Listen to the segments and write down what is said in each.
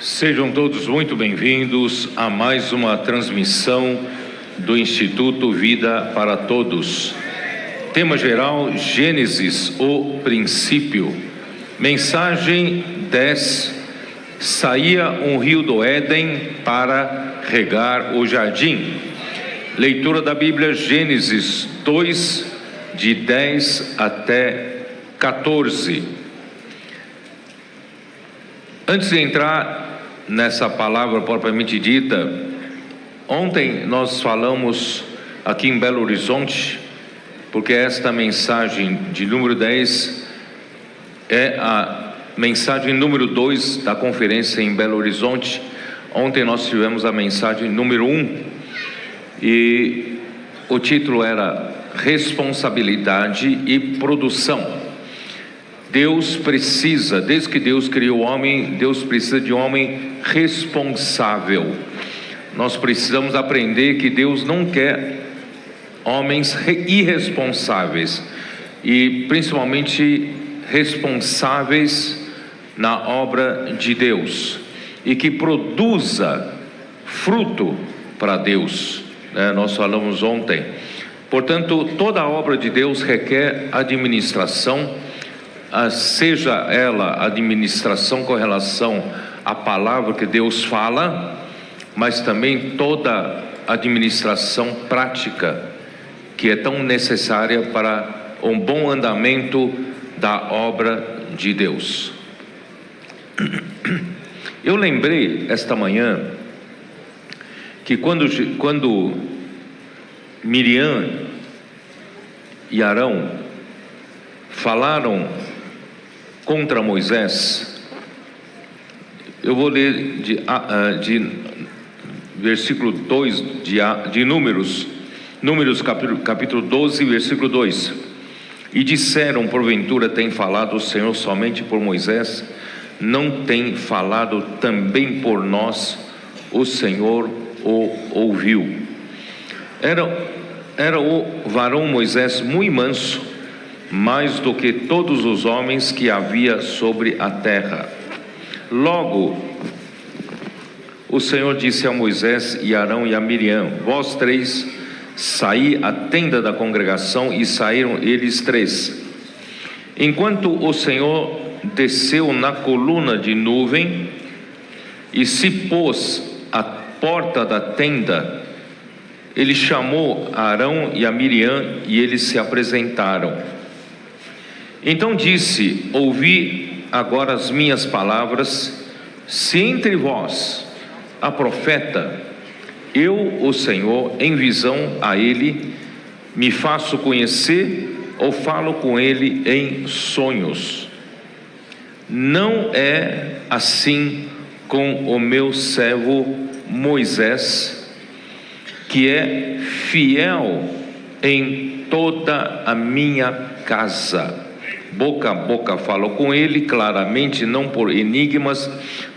Sejam todos muito bem-vindos a mais uma transmissão do Instituto Vida para Todos. Tema geral: Gênesis, o princípio. Mensagem 10: saía um rio do Éden para regar o jardim. Leitura da Bíblia, Gênesis 2, de 10 até 14. Antes de entrar nessa palavra propriamente dita, ontem nós falamos aqui em Belo Horizonte, porque esta mensagem de número 10 é a mensagem número 2 da conferência em Belo Horizonte. Ontem nós tivemos a mensagem número 1 e o título era Responsabilidade e Produção. Deus precisa, desde que Deus criou o homem, Deus precisa de um homem responsável. Nós precisamos aprender que Deus não quer homens irresponsáveis, e principalmente responsáveis na obra de Deus, e que produza fruto para Deus, Nós falamos ontem. Portanto, toda a obra de Deus requer administração, seja ela administração com relação à palavra que Deus fala, mas também toda administração prática, que é tão necessária para um bom andamento da obra de Deus. Eu lembrei esta manhã que quando Miriam e Arão falaram contra Moisés, eu vou ler de versículo 2 de Números capítulo 12, versículo 2. E disseram: porventura tem falado o Senhor somente por Moisés? Não tem falado também por nós? O Senhor o ouviu. Era o varão Moisés muito manso, mais do que todos os homens que havia sobre a terra. Logo o Senhor disse a Moisés e Arão e a Miriam: vós três saí à tenda da congregação. E saíram eles três. Enquanto o Senhor desceu na coluna de nuvem e se pôs à porta da tenda, ele chamou a Arão e a Miriam, e eles se apresentaram. Então disse: ouvi agora as minhas palavras. Se entre vós há profeta, eu, o Senhor, em visão a ele, me faço conhecer, ou falo com ele em sonhos. Não é assim com o meu servo Moisés, que é fiel em toda a minha casa. Boca a boca falo com ele claramente, não por enigmas,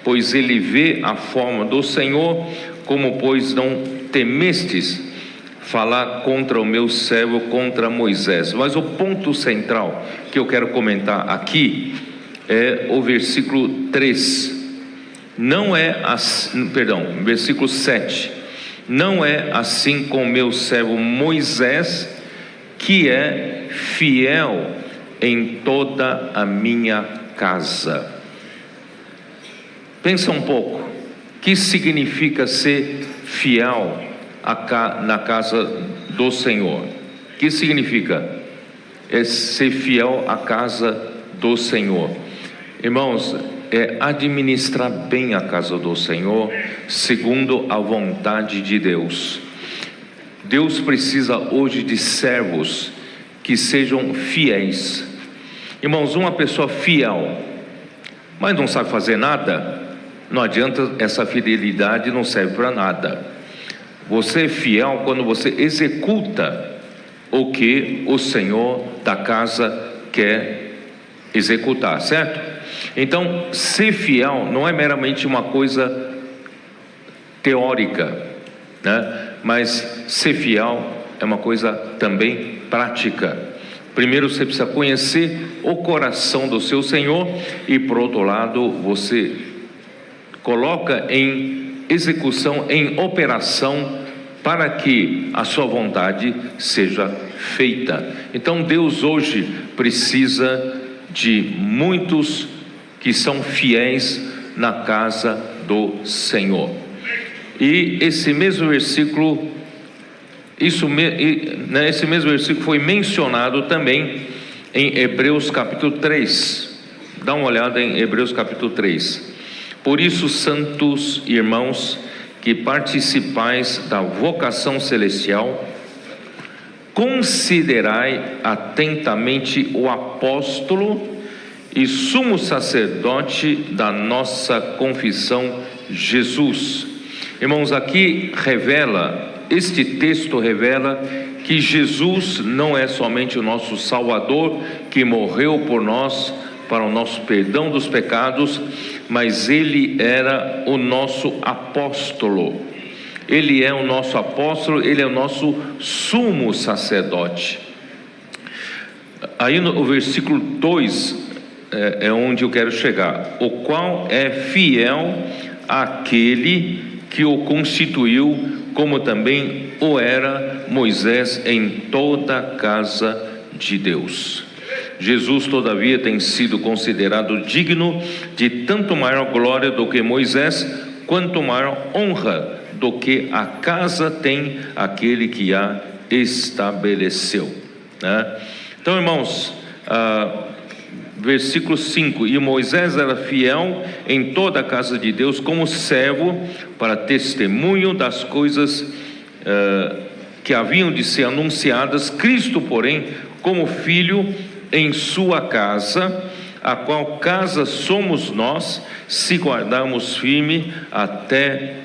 pois ele vê a forma do Senhor. Como pois não temestes falar contra o meu servo, contra Moisés? Mas o ponto central que eu quero comentar aqui é o versículo 3. Versículo 7. Não é assim com o meu servo Moisés, que é fiel em toda a minha casa. Pensa um pouco, o que significa ser fiel na casa do Senhor? O que significa? É ser fiel à casa do Senhor. Irmãos, é administrar bem a casa do Senhor, segundo a vontade de Deus. Deus precisa hoje de servos que sejam fiéis. Irmãos, uma pessoa fiel, mas não sabe fazer nada, não adianta. Essa fidelidade não serve para nada. Você é fiel quando você executa o que o Senhor da casa quer executar, certo? Então, ser fiel não é meramente uma coisa teórica, mas ser fiel é uma coisa também prática. Primeiro você precisa conhecer o coração do seu Senhor, e por outro lado você coloca em execução, em operação, para que a sua vontade seja feita. Então Deus hoje precisa de muitos que são fiéis na casa do Senhor. E esse mesmo versículo, esse mesmo versículo foi mencionado também em Hebreus capítulo 3. Dá uma olhada em Hebreus capítulo 3. Por isso, santos irmãos, que participais da vocação celestial, considerai atentamente o apóstolo e sumo sacerdote da nossa confissão, Jesus. Irmãos, aqui este texto revela que Jesus não é somente o nosso Salvador, que morreu por nós, para o nosso perdão dos pecados, mas Ele era o nosso apóstolo. Ele é o nosso apóstolo, Ele é o nosso sumo sacerdote. Aí no versículo 2 é onde eu quero chegar. O qual é fiel àquele que o constituiu, como também o era Moisés em toda a casa de Deus. Jesus, todavia, tem sido considerado digno de tanto maior glória do que Moisés, quanto maior honra do que a casa tem aquele que a estabeleceu, né? Então, irmãos, versículo 5: e Moisés era fiel em toda a casa de Deus como servo para testemunho das coisas que haviam de ser anunciadas. Cristo, porém, como filho em sua casa, a qual casa somos nós, se guardarmos firme até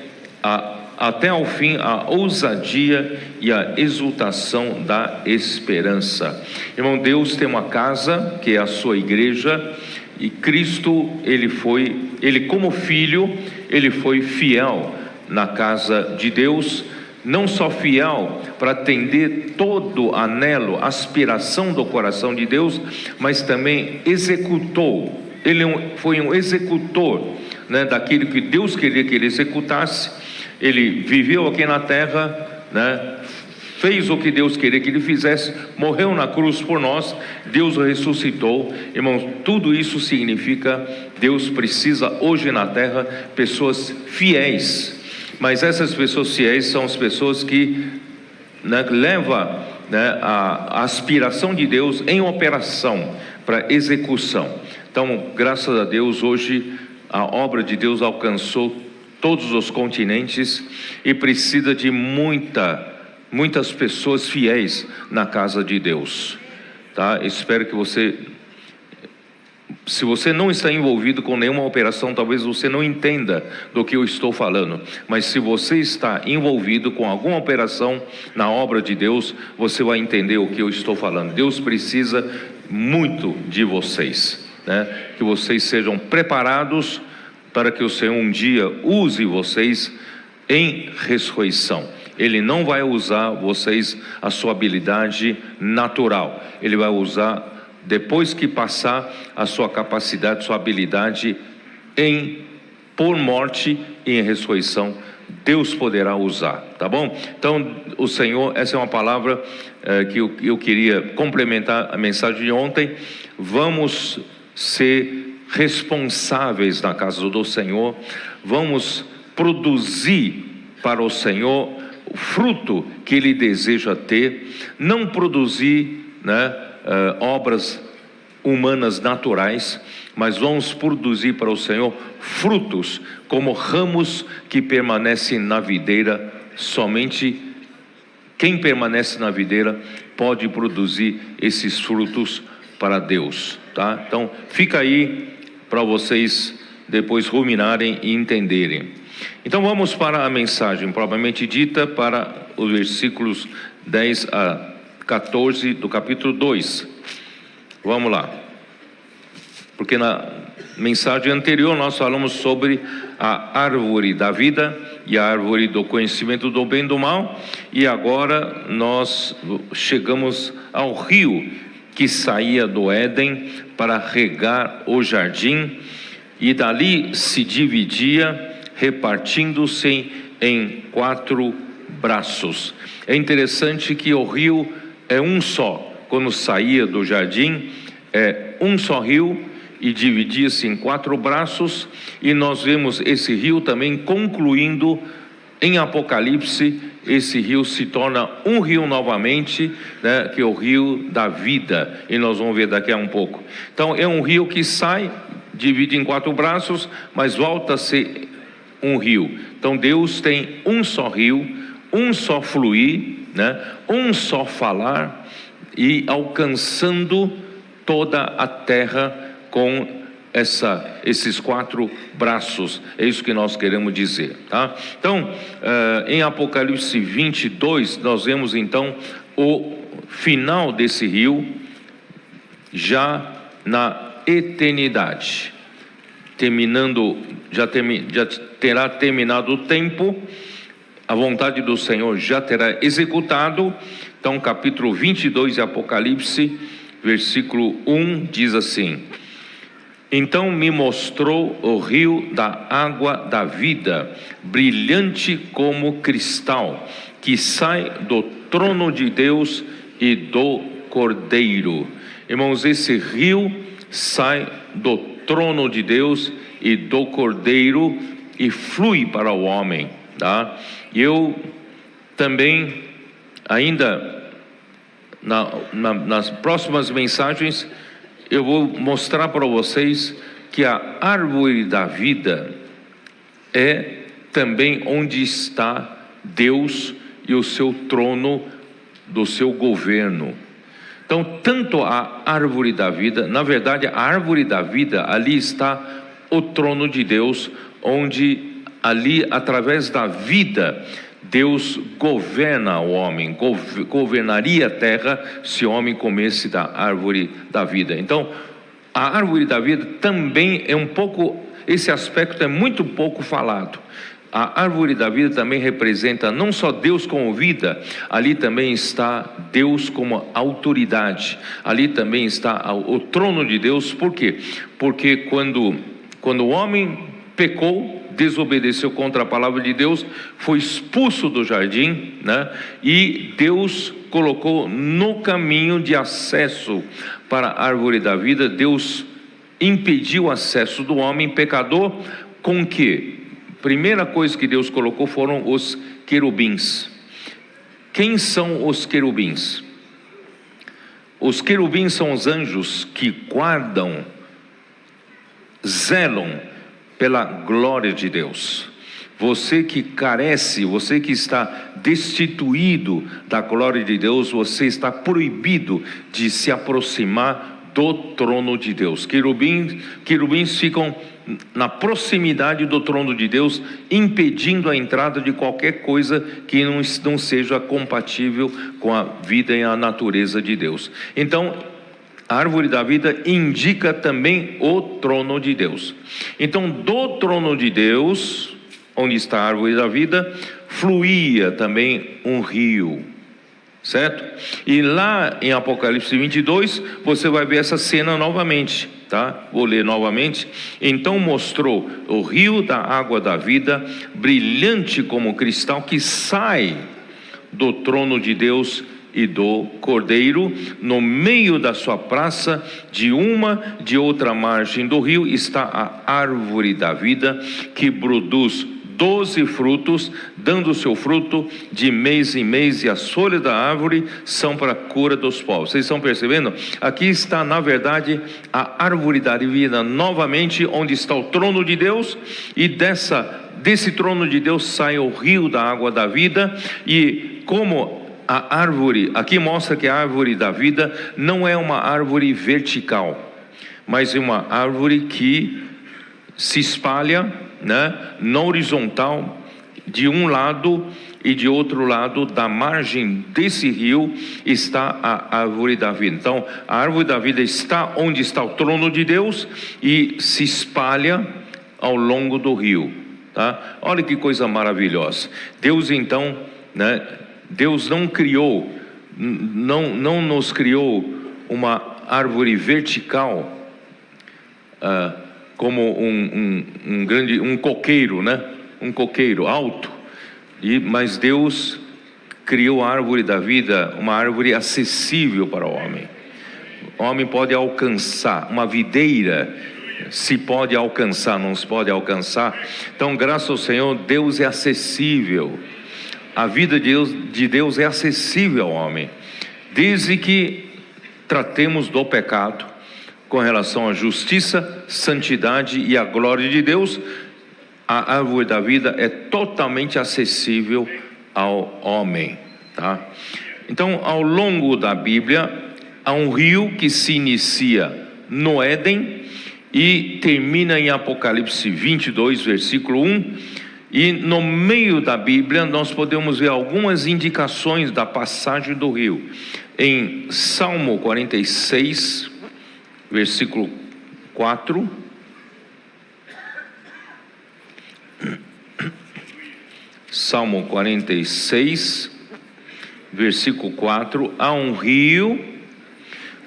ao fim a ousadia e a exultação da esperança. Irmão, Deus tem uma casa que é a sua igreja, e Cristo, ele como filho, ele foi fiel na casa de Deus, não só fiel para atender todo anelo, aspiração do coração de Deus, mas também executou. Ele foi um executor, né, daquilo que Deus queria que ele executasse. Ele viveu aqui na terra, né, fez o que Deus queria que ele fizesse, morreu na cruz por nós, Deus o ressuscitou. Irmãos, tudo isso significa Deus precisa hoje na terra pessoas fiéis. Mas essas pessoas fiéis são as pessoas que, né, levam, né, a aspiração de Deus em operação, para execução. Então, graças a Deus, hoje a obra de Deus alcançou todos os continentes e precisa de muitas pessoas fiéis na casa de Deus, tá? Espero que se você não está envolvido com nenhuma operação, talvez você não entenda do que eu estou falando, mas se você está envolvido com alguma operação na obra de Deus, você vai entender o que eu estou falando. Deus precisa muito de vocês, né? Que vocês sejam preparados para que o Senhor um dia use vocês em ressurreição. Ele não vai usar vocês a sua habilidade natural, Ele vai usar depois que passar a sua capacidade, sua habilidade por morte e em ressurreição, Deus poderá usar, tá bom? Então, o Senhor, essa é uma palavra que eu queria complementar a mensagem de ontem. Vamos ser responsáveis na casa do Senhor, vamos produzir para o Senhor o fruto que Ele deseja ter, não produzir, né, obras humanas naturais, mas vamos produzir para o Senhor frutos como ramos que permanecem na videira. Somente quem permanece na videira pode produzir esses frutos para Deus, tá? Então fica aí para vocês depois ruminarem e entenderem. Então vamos para a mensagem propriamente dita, para os versículos 10 a 14 do capítulo 2. Vamos lá, porque na mensagem anterior nós falamos sobre a árvore da vida e a árvore do conhecimento do bem e do mal, e agora nós chegamos ao rio que saía do Éden para regar o jardim, e dali se dividia repartindo-se em 4 braços. É interessante que o rio é um só. Quando saía do jardim, é um só rio e dividia-se em 4 braços, e nós vemos esse rio também concluindo em Apocalipse. Esse rio se torna um rio novamente, né, que é o rio da vida, e nós vamos ver daqui a um pouco. Então é um rio que sai, divide em 4 braços, mas volta a ser um rio. Então Deus tem um só rio, um só fluir, né, um só falar, e alcançando toda a terra com esses 4 braços. É isso que nós queremos dizer, tá? Então, em Apocalipse 22, nós vemos então o final desse rio, já na eternidade, já terá terminado o tempo, a vontade do Senhor já terá executado. Então, capítulo 22 de Apocalipse, versículo 1, diz assim: então me mostrou o rio da água da vida, brilhante como cristal, que sai do trono de Deus e do Cordeiro. Irmãos, esse rio sai do trono de Deus e do Cordeiro e flui para o homem, tá? Eu também, ainda nas próximas mensagens, eu vou mostrar para vocês que a árvore da vida é também onde está Deus e o seu trono do seu governo. Então, tanto a árvore da vida, na verdade, a árvore da vida, ali está o trono de Deus, onde ali, através da vida, Deus governa o homem, governaria a terra se o homem comesse da árvore da vida. Então, a árvore da vida também é esse aspecto é muito pouco falado. A árvore da vida também representa não só Deus como vida, ali também está Deus como autoridade, ali também está o trono de Deus. Por quê? Porque quando o homem pecou, desobedeceu contra a palavra de Deus, foi expulso do jardim, né? E Deus colocou no caminho de acesso para a árvore da vida, Deus impediu o acesso do homem pecador, com que? Primeira coisa que Deus colocou foram os querubins. Quem são os querubins? Os querubins são os anjos que guardam, zelam pela glória de Deus. Você que carece, você que está destituído da glória de Deus, você está proibido de se aproximar do trono de Deus. Querubins ficam na proximidade do trono de Deus, impedindo a entrada de qualquer coisa que não seja compatível com a vida e a natureza de Deus. Então, a árvore da vida indica também o trono de Deus. Então, do trono de Deus, onde está a árvore da vida, fluía também um rio, certo? E lá em Apocalipse 22, você vai ver essa cena novamente, tá? Vou ler novamente. Então mostrou o rio da água da vida, brilhante como cristal, que sai do trono de Deus e do Cordeiro. No meio da sua praça, de outra margem do rio, está a árvore da vida, que produz 12 frutos, dando o seu fruto de mês em mês, e as folhas da árvore são para a cura dos povos. Vocês estão percebendo? Aqui está, na verdade, a árvore da vida novamente, onde está o trono de Deus, e desse trono de Deus sai o rio da água da vida. E como a árvore, aqui mostra que a árvore da vida não é uma árvore vertical, mas é uma árvore que se espalha, né, na horizontal, de um lado, e de outro lado da margem desse rio está a árvore da vida. Então a árvore da vida está onde está o trono de Deus e se espalha ao longo do rio, tá? Olha que coisa maravilhosa. Deus então, né, Deus não nos criou uma árvore vertical, como um coqueiro, né? um coqueiro alto, mas Deus criou a árvore da vida, uma árvore acessível para o homem. O homem pode alcançar, uma videira se pode alcançar, não se pode alcançar. Então, graças ao Senhor, Deus é acessível. A vida de Deus é acessível ao homem, desde que tratemos do pecado com relação à justiça, santidade e à glória de Deus. A árvore da vida é totalmente acessível ao homem, tá? Então, ao longo da Bíblia, há um rio que se inicia no Éden e termina em Apocalipse 22, versículo 1. E no meio da Bíblia nós podemos ver algumas indicações da passagem do rio. Em Salmo 46, versículo 4. Salmo 46, versículo 4. Há um rio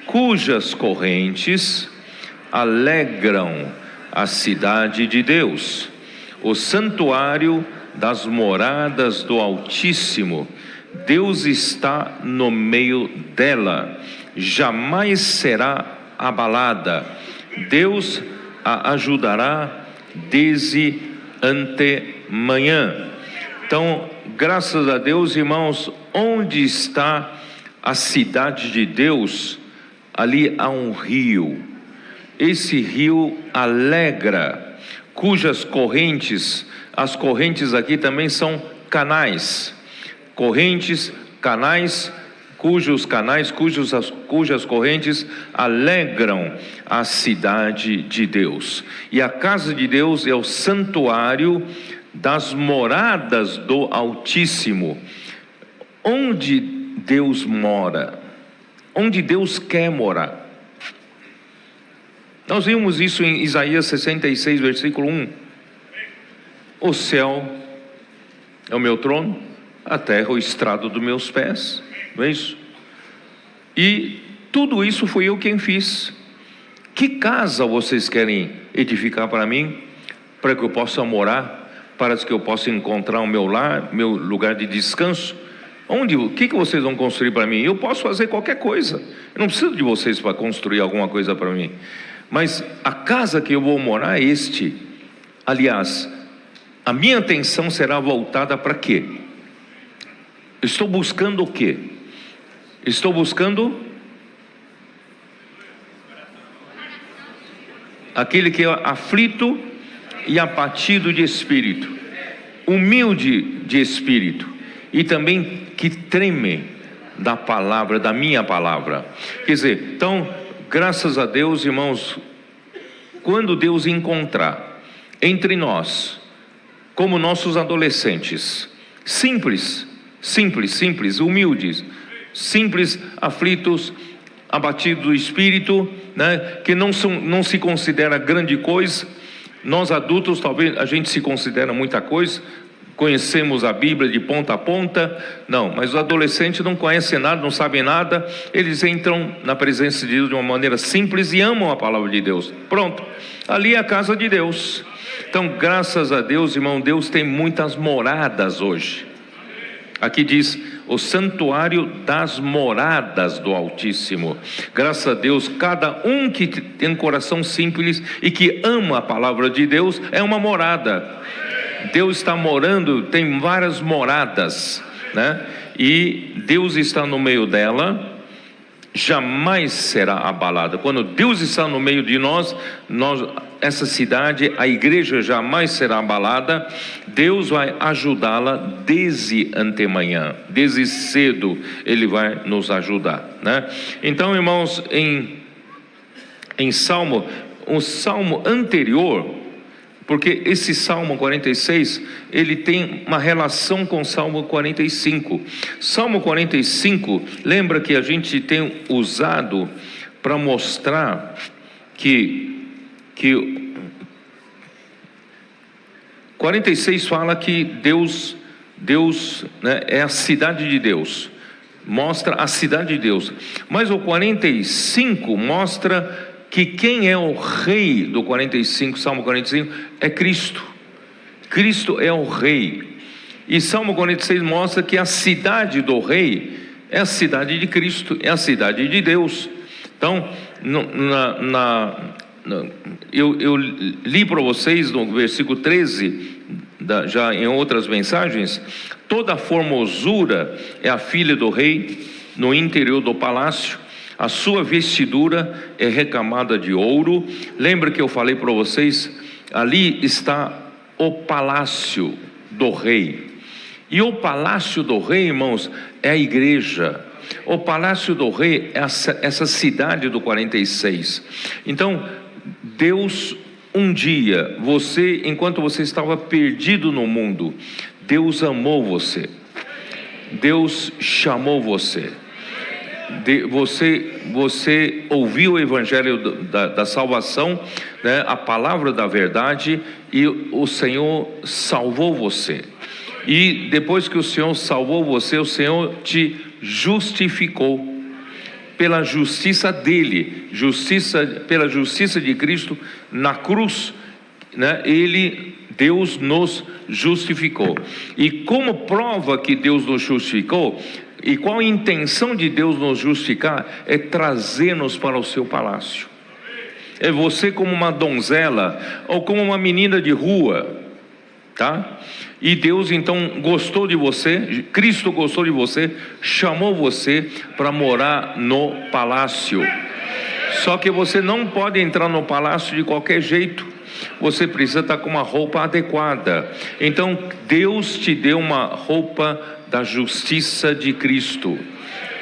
cujas correntes alegram a cidade de Deus, o santuário das moradas do Altíssimo. Deus está no meio dela, jamais será abalada. Deus a ajudará desde antemanhã. Então, graças a Deus, irmãos, onde está a cidade de Deus? Ali há um rio. Esse rio alegra, cujas correntes, as correntes aqui também são canais, correntes, canais, cujas correntes alegram a cidade de Deus. E a casa de Deus é o santuário das moradas do Altíssimo. Onde Deus mora, onde Deus quer morar. Nós vimos isso em Isaías 66, versículo 1. O céu é o meu trono, a terra o estrado dos meus pés, não é isso? E tudo isso fui eu quem fiz. Que casa vocês querem edificar para mim, para que eu possa morar, para que eu possa encontrar o meu lar, meu lugar de descanso? O que vocês vão construir para mim? Eu posso fazer qualquer coisa, eu não preciso de vocês para construir alguma coisa para mim. Mas a casa que eu vou morar é aliás, a minha atenção será voltada para quê? Estou buscando o quê? Estou buscando aquele que é aflito e abatido de espírito, humilde de espírito, e também que treme da palavra, da minha palavra. Quer dizer, então, graças a Deus, irmãos, quando Deus encontrar entre nós, como nossos adolescentes, simples, humildes, simples, aflitos, abatidos do espírito, né, que não se considera grande coisa. Nós adultos, talvez a gente se considera muita coisa, conhecemos a Bíblia de ponta a ponta. Não, mas os adolescentes não conhecem nada, não sabem nada. Eles entram na presença de Deus de uma maneira simples e amam a palavra de Deus. Pronto, ali é a casa de Deus. Então, graças a Deus, irmão, Deus tem muitas moradas hoje. Aqui diz o santuário das moradas do Altíssimo. Graças a Deus, cada um que tem um coração simples e que ama a palavra de Deus é uma morada. Deus está morando, tem várias moradas, né? E Deus está no meio dela, jamais será abalada. Quando Deus está no meio de nós, essa cidade, a igreja jamais será abalada. Deus vai ajudá-la desde antemanhã, desde cedo Ele vai nos ajudar, né? Então, irmãos, em Salmo, o Salmo anterior, porque esse Salmo 46, ele tem uma relação com o Salmo 45. Salmo 45, lembra que a gente tem usado para mostrar que 46 fala que Deus, né, é a cidade de Deus, mostra a cidade de Deus. Mas o 45 mostra que quem é o rei do 45, Salmo 45, é Cristo. Cristo é o Rei. E Salmo 46 mostra que a cidade do Rei é a cidade de Cristo, é a cidade de Deus. Então, eu li para vocês no versículo 13, já em outras mensagens, toda a formosura é a filha do rei no interior do palácio, a sua vestidura é recamada de ouro. Lembra que eu falei para vocês, ali está o palácio do rei, e o palácio do rei, irmãos, é a igreja. O palácio do rei é essa cidade do 46. Então, Deus, um dia, enquanto você estava perdido no mundo, Deus amou você, Deus chamou você, você ouviu o evangelho da salvação, né, a palavra da verdade, e o Senhor salvou você. E depois que o Senhor salvou você, o Senhor te justificou pela justiça dele, pela justiça de Cristo na cruz, né? Deus nos justificou. E como prova que Deus nos justificou, e qual a intenção de Deus nos justificar, é trazer-nos para o seu palácio. É você como uma donzela ou como uma menina de rua, tá? E Deus então gostou de você, Cristo gostou de você, chamou você para morar no palácio. Só que você não pode entrar no palácio de qualquer jeito, você precisa estar com uma roupa adequada. Então Deus te deu uma roupa da justiça de Cristo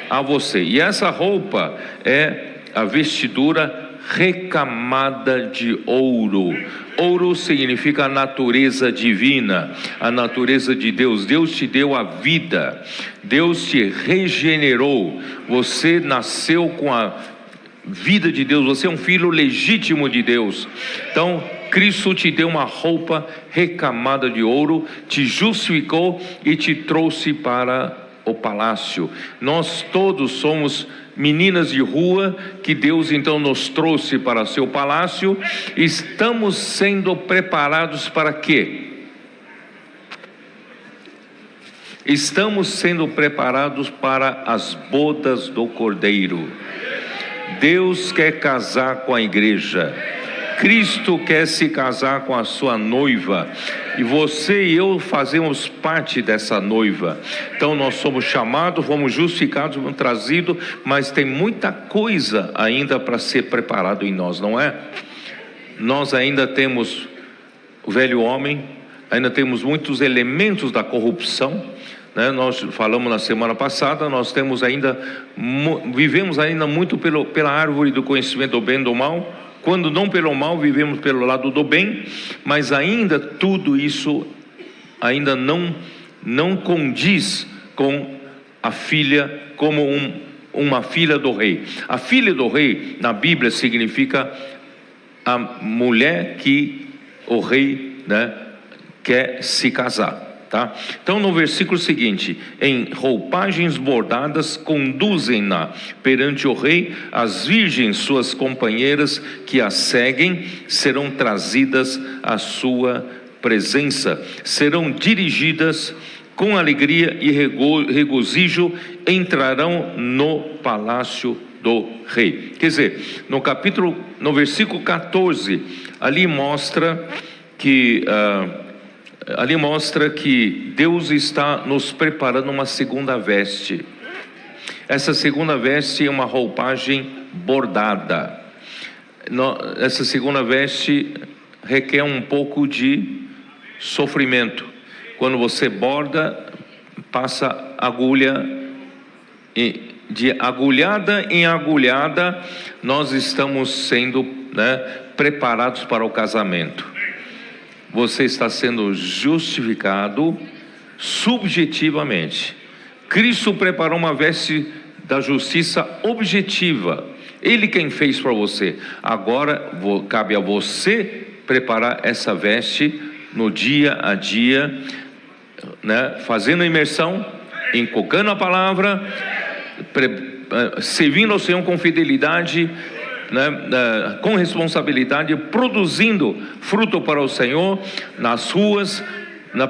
a você, e essa roupa é a vestidura recamada de ouro. Ouro significa a natureza divina, a natureza de Deus. Deus te deu a vida, Deus te regenerou, você nasceu com a vida de Deus, você é um filho legítimo de Deus. Então Cristo te deu uma roupa recamada de ouro, te justificou e te trouxe para o palácio. Nós todos somos meninas de rua que Deus então nos trouxe para seu palácio. Estamos sendo preparados para quê? Estamos sendo preparados para as bodas do Cordeiro. Deus quer casar com a igreja, Cristo quer se casar com a sua noiva, e você e eu fazemos parte dessa noiva. Então nós somos chamados, fomos justificados, fomos trazidos, mas tem muita coisa ainda para ser preparado em nós, não é? Nós ainda temos o velho homem, ainda temos muitos elementos da corrupção, né? Nós falamos na semana passada, nós temos ainda, vivemos ainda muito pela árvore do conhecimento do bem e do mal. Quando não pelo mal, vivemos pelo lado do bem, mas ainda tudo isso ainda não condiz com a filha, como uma filha do rei. A filha do rei na Bíblia significa a mulher que o rei, né, quer se casar. Tá? Então no versículo seguinte, em roupagens bordadas conduzem-na perante o rei, as virgens suas companheiras que a seguem serão trazidas à sua presença, serão dirigidas com alegria e regozijo, entrarão no palácio do rei. Quer dizer, no versículo 14, ali mostra que Deus está nos preparando uma segunda veste. Essa segunda veste é uma roupagem bordada. Essa segunda veste requer um pouco de sofrimento. Quando você borda, passa agulha, de agulhada em agulhada, nós estamos sendo, né, preparados para o casamento. Você está sendo justificado subjetivamente. Cristo preparou uma veste da justiça objetiva. Ele quem fez para você. Agora cabe a você preparar essa veste no dia a dia, né? Fazendo a imersão, encocando a palavra, servindo ao Senhor com fidelidade, né, com responsabilidade, produzindo fruto para o Senhor nas ruas,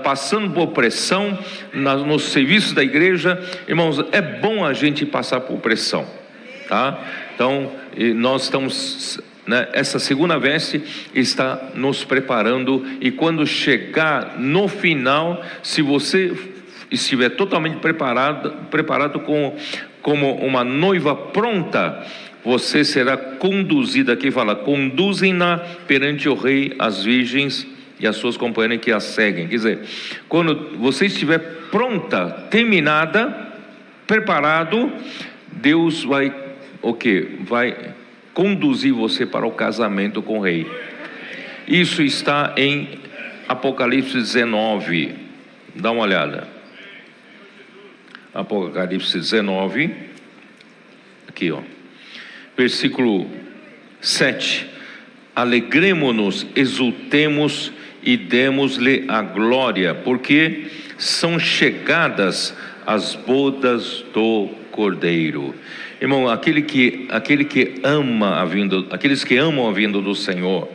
passando por pressão, nos serviços da igreja. Irmãos, é bom a gente passar por pressão, tá? Então, nós estamos, né, essa segunda veste está nos preparando, e quando chegar no final, se você estiver totalmente preparado como uma noiva pronta, você será conduzida, aqui fala, conduzem-na perante o rei as virgens e as suas companheiras que as seguem. Quer dizer, quando você estiver pronta, terminada, preparado, Deus vai vai conduzir você para o casamento com o rei. Isso está em Apocalipse 19. Dá uma olhada. Apocalipse 19, aqui ó, versículo 7. Alegremo-nos, exultemos e demos-lhe a glória, porque são chegadas as bodas do Cordeiro. Irmão, aqueles que amam a vinda do Senhor,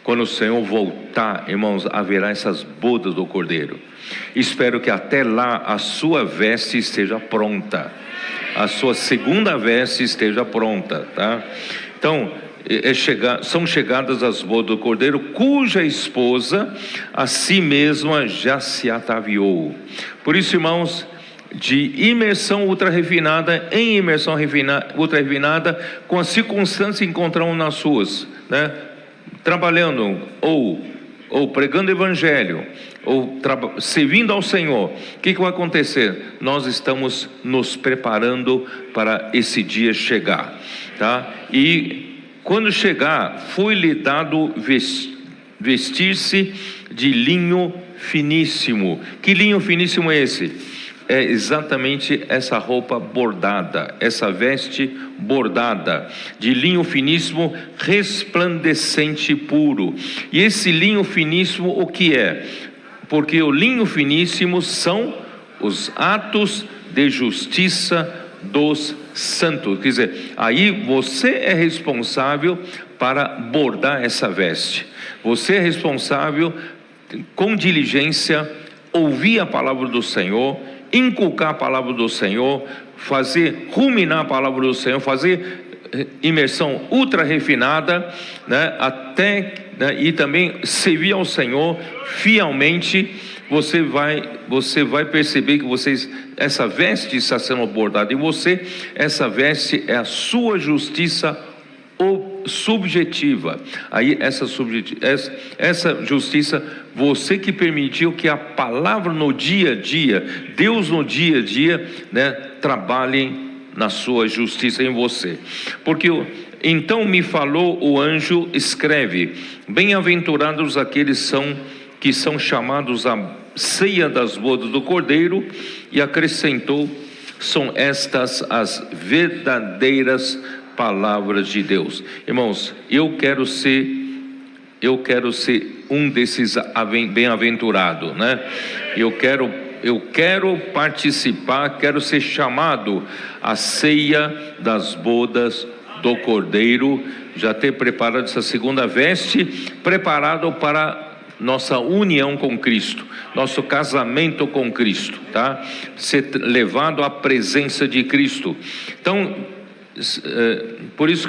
quando o Senhor voltar, irmãos, haverá essas bodas do Cordeiro. Espero que até lá a sua veste esteja pronta, a sua segunda veste esteja pronta, tá? Então, são chegadas as bodas do Cordeiro, cuja esposa a si mesma já se ataviou. Por isso, irmãos, de imersão ultra refinada em imersão ultra refinada, com as circunstâncias que encontramos nas ruas, né? Trabalhando ou pregando evangelho, ou servindo ao Senhor. O que vai acontecer? Nós estamos nos preparando para esse dia chegar, tá? E quando chegar, foi-lhe dado vestir-se de linho finíssimo. Que linho finíssimo é esse? É exatamente essa roupa bordada, essa veste bordada, de linho finíssimo, resplandecente e puro. E esse linho finíssimo, o que é? Porque o linho finíssimo são os atos de justiça dos santos. Quer dizer, aí você é responsável para bordar essa veste. Você é responsável, com diligência, ouvir a palavra do Senhor, inculcar a palavra do Senhor, ruminar a palavra do Senhor, fazer imersão ultra refinada, né, e também servir ao Senhor fielmente. Você vai perceber que essa veste está sendo bordada em você. Essa veste é a sua justiça subjetiva. Aí essa justiça, você que permitiu que a palavra no dia a dia, Deus no dia a dia, né, trabalhe na sua justiça em você. Porque então me falou o anjo: escreve, bem-aventurados aqueles que são chamados à ceia das bodas do Cordeiro. E acrescentou: são estas as verdadeiras palavras de Deus. Irmãos, eu quero ser um desses bem-aventurados, né? Eu quero participar, quero ser chamado à ceia das bodas do Cordeiro, já ter preparado essa segunda veste, preparado para nossa união com Cristo, nosso casamento com Cristo, tá? Ser levado à presença de Cristo. Então, por isso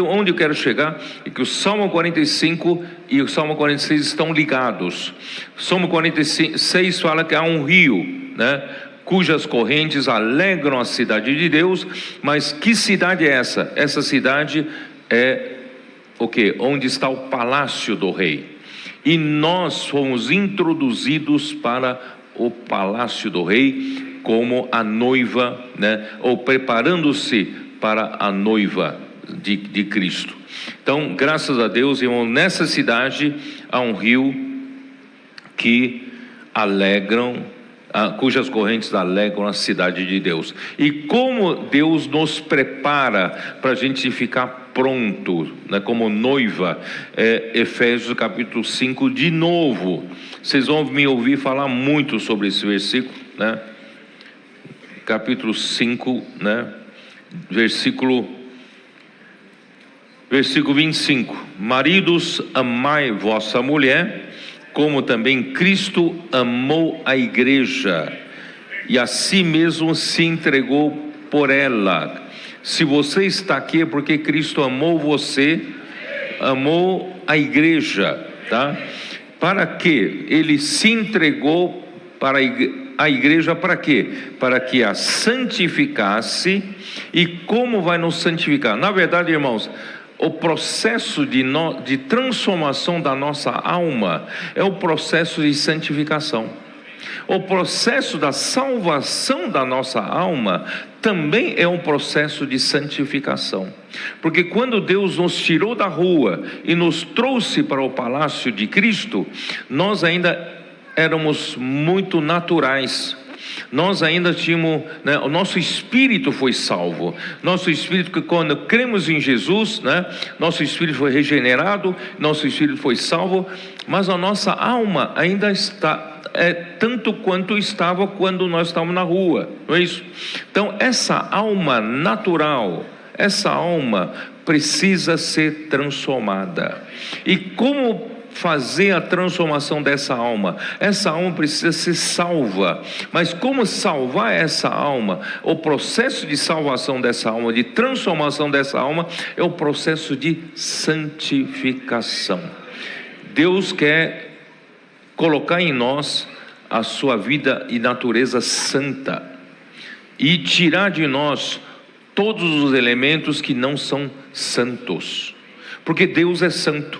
onde eu quero chegar é que o Salmo 45 e o Salmo 46 estão ligados. O Salmo 46 fala que há um rio, né, cujas correntes alegram a cidade de Deus. Mas que cidade é essa? Essa cidade é o quê? Onde está o palácio do rei. E nós fomos introduzidos para o palácio do rei como a noiva, né? Ou preparando-se para a noiva de Cristo. Então, graças a Deus, irmão, nessa cidade há um rio que cujas correntes alegram a cidade de Deus. E como Deus nos prepara para a gente ficar pronto, né, como noiva, Efésios capítulo 5, de novo, vocês vão me ouvir falar muito sobre esse versículo, né? Capítulo 5, né, versículo Versículo 25: maridos, amai vossa mulher, como também Cristo amou a igreja, e a si mesmo se entregou por ela. Se você está aqui é porque Cristo amou você, amou a igreja, tá? Para que Ele se entregou para a igreja, para quê? Para que a santificasse. E como vai nos santificar? Na verdade, irmãos, o processo de transformação da nossa alma é o processo de santificação. O processo da salvação da nossa alma também é um processo de santificação. Porque quando Deus nos tirou da rua e nos trouxe para o palácio de Cristo, nós ainda éramos muito naturais. Nós ainda tínhamos, né, o nosso espírito foi salvo. Nosso espírito, que quando cremos em Jesus, né, nosso espírito foi regenerado, nosso espírito foi salvo, mas a nossa alma ainda está tanto quanto estava quando nós estávamos na rua, não é isso? Então essa alma natural, essa alma precisa ser transformada. E como fazer a transformação dessa alma? Essa alma precisa ser salva. Mas como salvar essa alma? O processo de salvação dessa alma, de transformação dessa alma, é o processo de santificação. Deus quer colocar em nós a sua vida e natureza santa, e tirar de nós todos os elementos que não são santos, porque Deus é santo.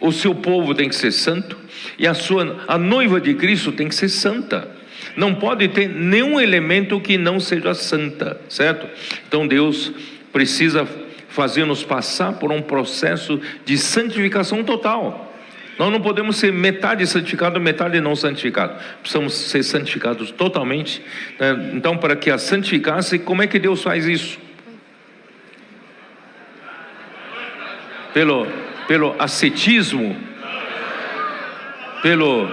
O seu povo tem que ser santo, e a noiva de Cristo tem que ser santa. Não pode ter nenhum elemento que não seja santa, certo? Então Deus precisa fazer-nos passar por um processo de santificação total. Nós não podemos ser metade santificado, metade não santificado. Precisamos ser santificados totalmente, né? Então, para que a santificasse, como é que Deus faz isso? Pelo ascetismo, pelo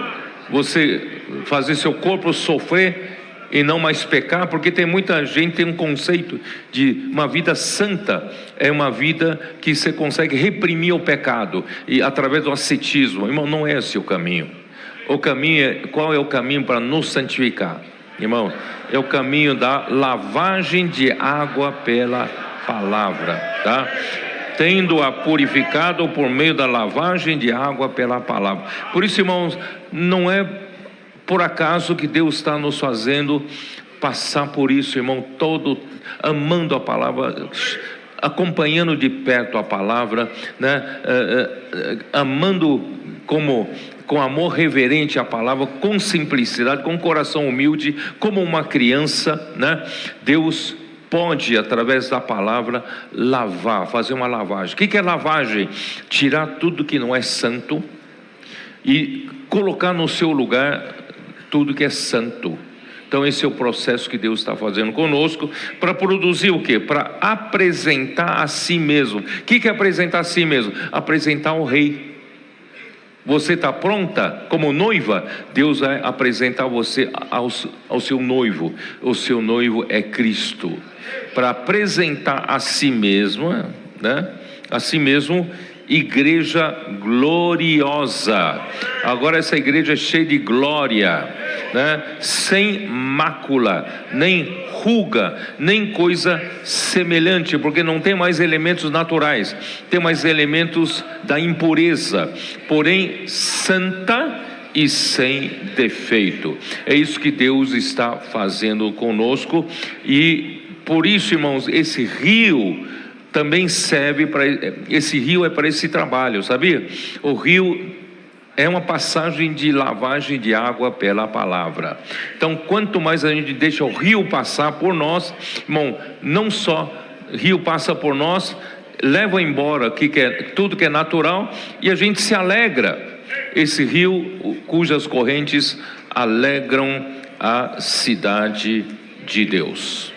você fazer seu corpo sofrer e não mais pecar, porque tem muita gente que tem um conceito de uma vida santa, é uma vida que você consegue reprimir o pecado, e através do ascetismo. Irmão, não é esse o caminho. O caminho qual é o caminho para nos santificar? Irmão, é o caminho da lavagem de água pela palavra, tá? Tendo-a purificado por meio da lavagem de água pela palavra. Por isso, irmãos, não é por acaso que Deus está nos fazendo passar por isso, irmão, todo amando a palavra, acompanhando de perto a palavra, né? Amando com amor reverente a palavra, com simplicidade, com coração humilde, como uma criança, né? Deus pode, através da palavra, lavar, fazer uma lavagem. O que é lavagem? Tirar tudo que não é santo e colocar no seu lugar tudo que é santo. Então esse é o processo que Deus está fazendo conosco, para produzir o quê? Para apresentar a si mesmo. O que é apresentar a si mesmo? Apresentar o rei. Você está pronta como noiva? Deus vai apresentar você ao seu noivo. O seu noivo é Cristo. Para apresentar a si mesmo, né? A si mesmo, igreja gloriosa. Agora essa igreja é cheia de glória, né? Sem mácula, nem ruga, nem coisa semelhante, porque não tem mais elementos naturais, tem mais elementos da impureza, porém santa e sem defeito. É isso que Deus está fazendo conosco, e por isso, irmãos, esse rio também serve para, esse rio é para esse trabalho, sabia? O rio é uma passagem de lavagem de água pela palavra. Então, quanto mais a gente deixa o rio passar por nós, irmão, não só rio passa por nós, leva embora tudo que é natural, e a gente se alegra. Esse rio, cujas correntes alegram a cidade de Deus.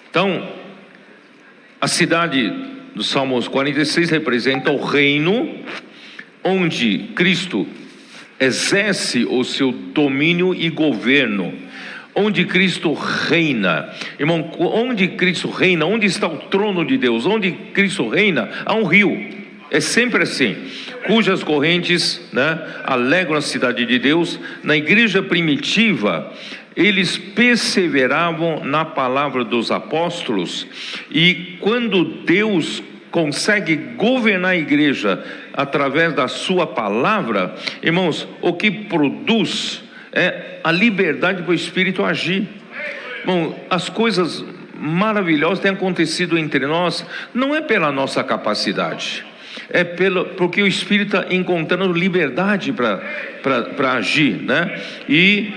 Então, a cidade do Salmos 46 representa o reino onde Cristo exerce o seu domínio e governo, onde Cristo reina. Irmão, onde Cristo reina, onde está o trono de Deus, onde Cristo reina, há um rio. É sempre assim, cujas correntes, né, alegram a cidade de Deus. Na igreja primitiva, eles perseveravam na palavra dos apóstolos, e quando Deus consegue governar a igreja através da sua palavra, irmãos, o que produz é a liberdade para o Espírito agir. Bom, as coisas maravilhosas têm acontecido entre nós, não é pela nossa capacidade, é porque o Espírito está encontrando liberdade para agir, né? E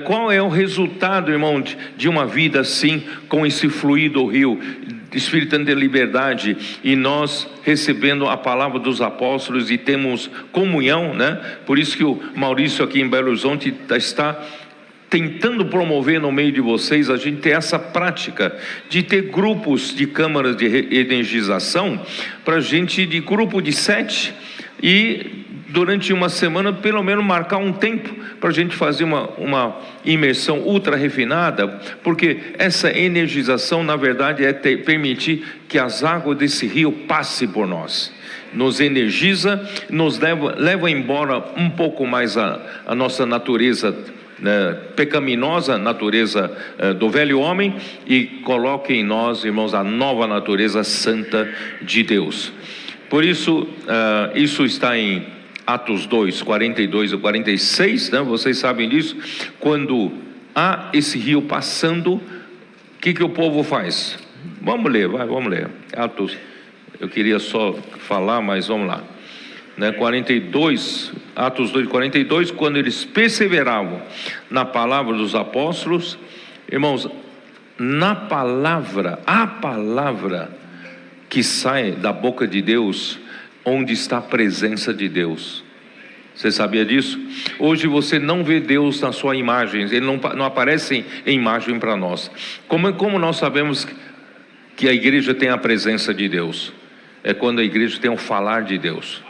qual é o resultado, irmão, de uma vida assim, com esse fluir do rio, Espírito de liberdade, e nós recebendo a palavra dos apóstolos e temos comunhão, né? Por isso que o Maurício aqui em Belo Horizonte está tentando promover no meio de vocês, a gente ter essa prática de ter grupos de câmaras de energização, para a gente, de grupo de 7, e durante uma semana pelo menos marcar um tempo para a gente fazer uma imersão ultra refinada, porque essa energização na verdade é permitir que as águas desse rio passem por nós, nos energiza, nos leva embora um pouco mais a nossa natureza pecaminosa, natureza do velho homem, e coloque em nós, irmãos, a nova natureza santa de Deus. Por isso, isso está em Atos 2, 42 e 46, né? Vocês sabem disso. Quando há esse rio passando, o que o povo faz? Vamos ler, vamos ler. Atos, eu queria só falar, mas vamos lá. 42, Atos 2, 42, quando eles perseveravam na palavra dos apóstolos, irmãos, na palavra, a palavra que sai da boca de Deus, onde está a presença de Deus. Você sabia disso? Hoje você não vê Deus na sua imagem, Ele não aparece em imagem para nós. Como nós sabemos que a igreja tem a presença de Deus? É quando a igreja tem o falar de Deus.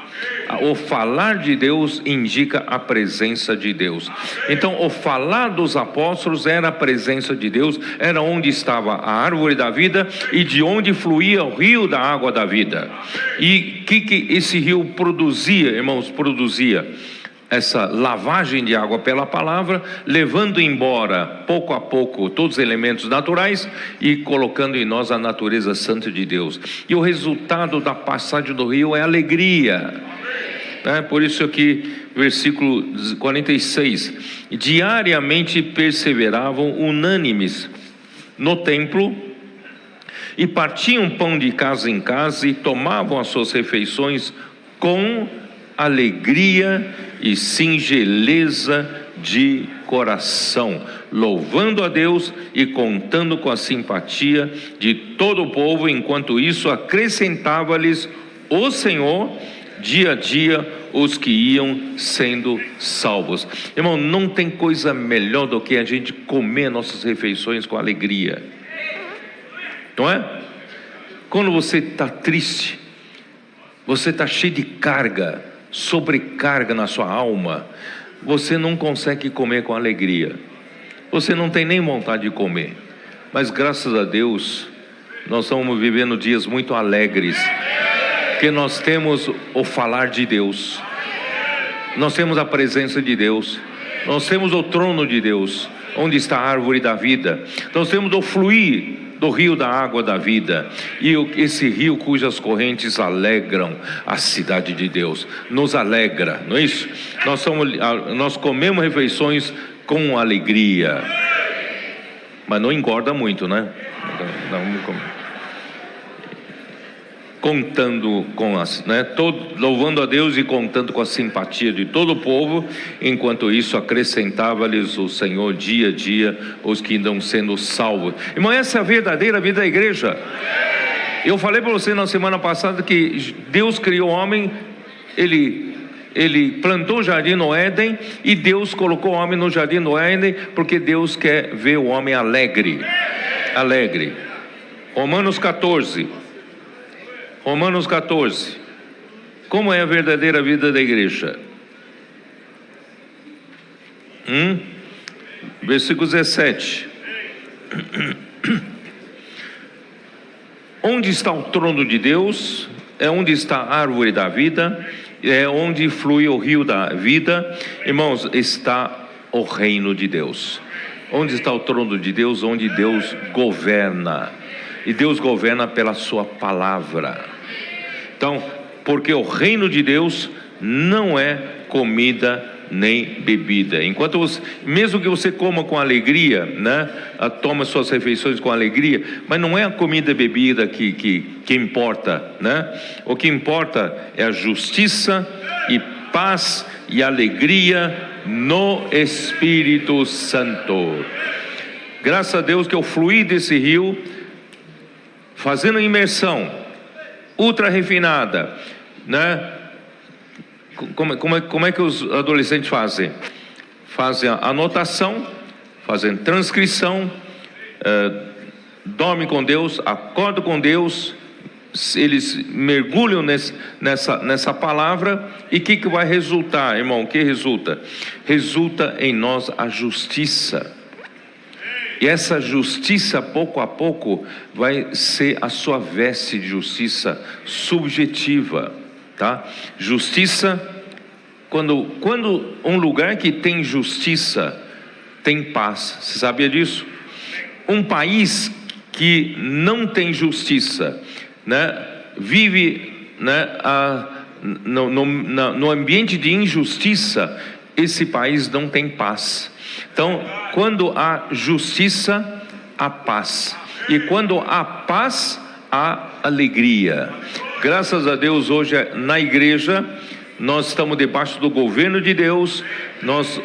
O falar de Deus indica a presença de Deus. Então o falar dos apóstolos era a presença de Deus, era onde estava a árvore da vida e de onde fluía o rio da água da vida. E o que esse rio produzia, irmãos? Produzia essa lavagem de água pela palavra, levando embora pouco a pouco todos os elementos naturais e colocando em nós a natureza santa de Deus. E o resultado da passagem do rio é alegria. Por isso aqui, versículo 46, diariamente perseveravam unânimes no templo, e partiam pão de casa em casa, e tomavam as suas refeições com alegria e singeleza de coração, louvando a Deus e contando com a simpatia de todo o povo. Enquanto isso, acrescentava-lhes o Senhor dia a dia os que iam sendo salvos. Irmão, não tem coisa melhor do que a gente comer nossas refeições com alegria, não é? Quando você está triste, você está cheio de carga, sobrecarga na sua alma, você não consegue comer com alegria, você não tem nem vontade de comer. Mas graças a Deus, nós estamos vivendo dias muito alegres, porque nós temos o falar de Deus, nós temos a presença de Deus, nós temos o trono de Deus, onde está a árvore da vida, nós temos o fluir do rio da água da vida, e esse rio cujas correntes alegram a cidade de Deus, nos alegra, não é isso? Nós comemos refeições com alegria, mas não engorda muito, né? Contando com louvando a Deus e contando com a simpatia de todo o povo. Enquanto isso, acrescentava-lhes o Senhor dia a dia os que iam sendo salvos. Irmão, essa é a verdadeira vida da igreja. Eu falei para você na semana passada que Deus criou o homem, ele plantou o jardim no Éden, e Deus colocou o homem no jardim no Éden porque Deus quer ver o homem alegre. Romanos 14. Como é a verdadeira vida da igreja? Versículo 17. Onde está o trono de Deus? É onde está a árvore da vida, é onde flui o rio da vida. Irmãos, está o reino de Deus. Onde está o trono de Deus? Onde Deus governa. E Deus governa pela sua palavra. Então, porque o reino de Deus não é comida nem bebida. Enquanto você, mesmo que você coma com alegria, né, toma suas refeições com alegria, mas não é a comida e bebida que importa, né? O que importa é a justiça e paz e alegria no Espírito Santo. Graças a Deus que eu fluí desse rio, fazendo imersão ultra refinada, né? Como é que os adolescentes fazem? Fazem a anotação, fazem transcrição, dormem com Deus, acordam com Deus, eles mergulham nessa palavra. E o que vai resultar, irmão? O que resulta? Resulta em nós a justiça. E essa justiça, pouco a pouco, vai ser a sua veste de justiça subjetiva. Tá? Justiça, quando um lugar que tem justiça, tem paz. Você sabia disso? Um país que não tem justiça, né, vive, né, no ambiente de injustiça, esse país não tem paz. Então, quando há justiça, há paz. E quando há paz, há alegria. Graças a Deus, hoje na igreja, nós estamos debaixo do governo de Deus, nós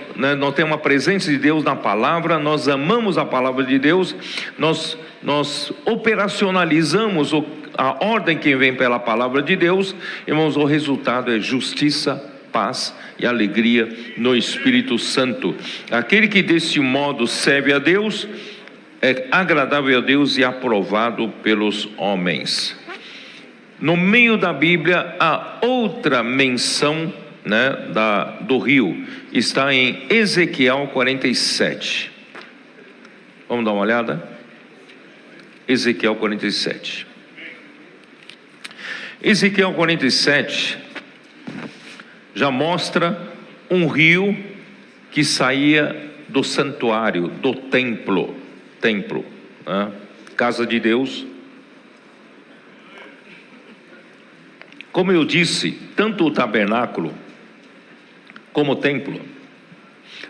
temos a presença de Deus na palavra, nós amamos a palavra de Deus, nós operacionalizamos a ordem que vem pela palavra de Deus. Irmãos, o resultado é justiça, paz e alegria no Espírito Santo. Aquele que desse modo serve a Deus, é agradável a Deus e aprovado pelos homens. No meio da Bíblia, a outra menção, né, do rio está em Ezequiel 47. Vamos dar uma olhada? Ezequiel 47. Ezequiel 47 já mostra um rio que saía do santuário, do templo, né? Casa de Deus. Como eu disse, tanto o tabernáculo como o templo,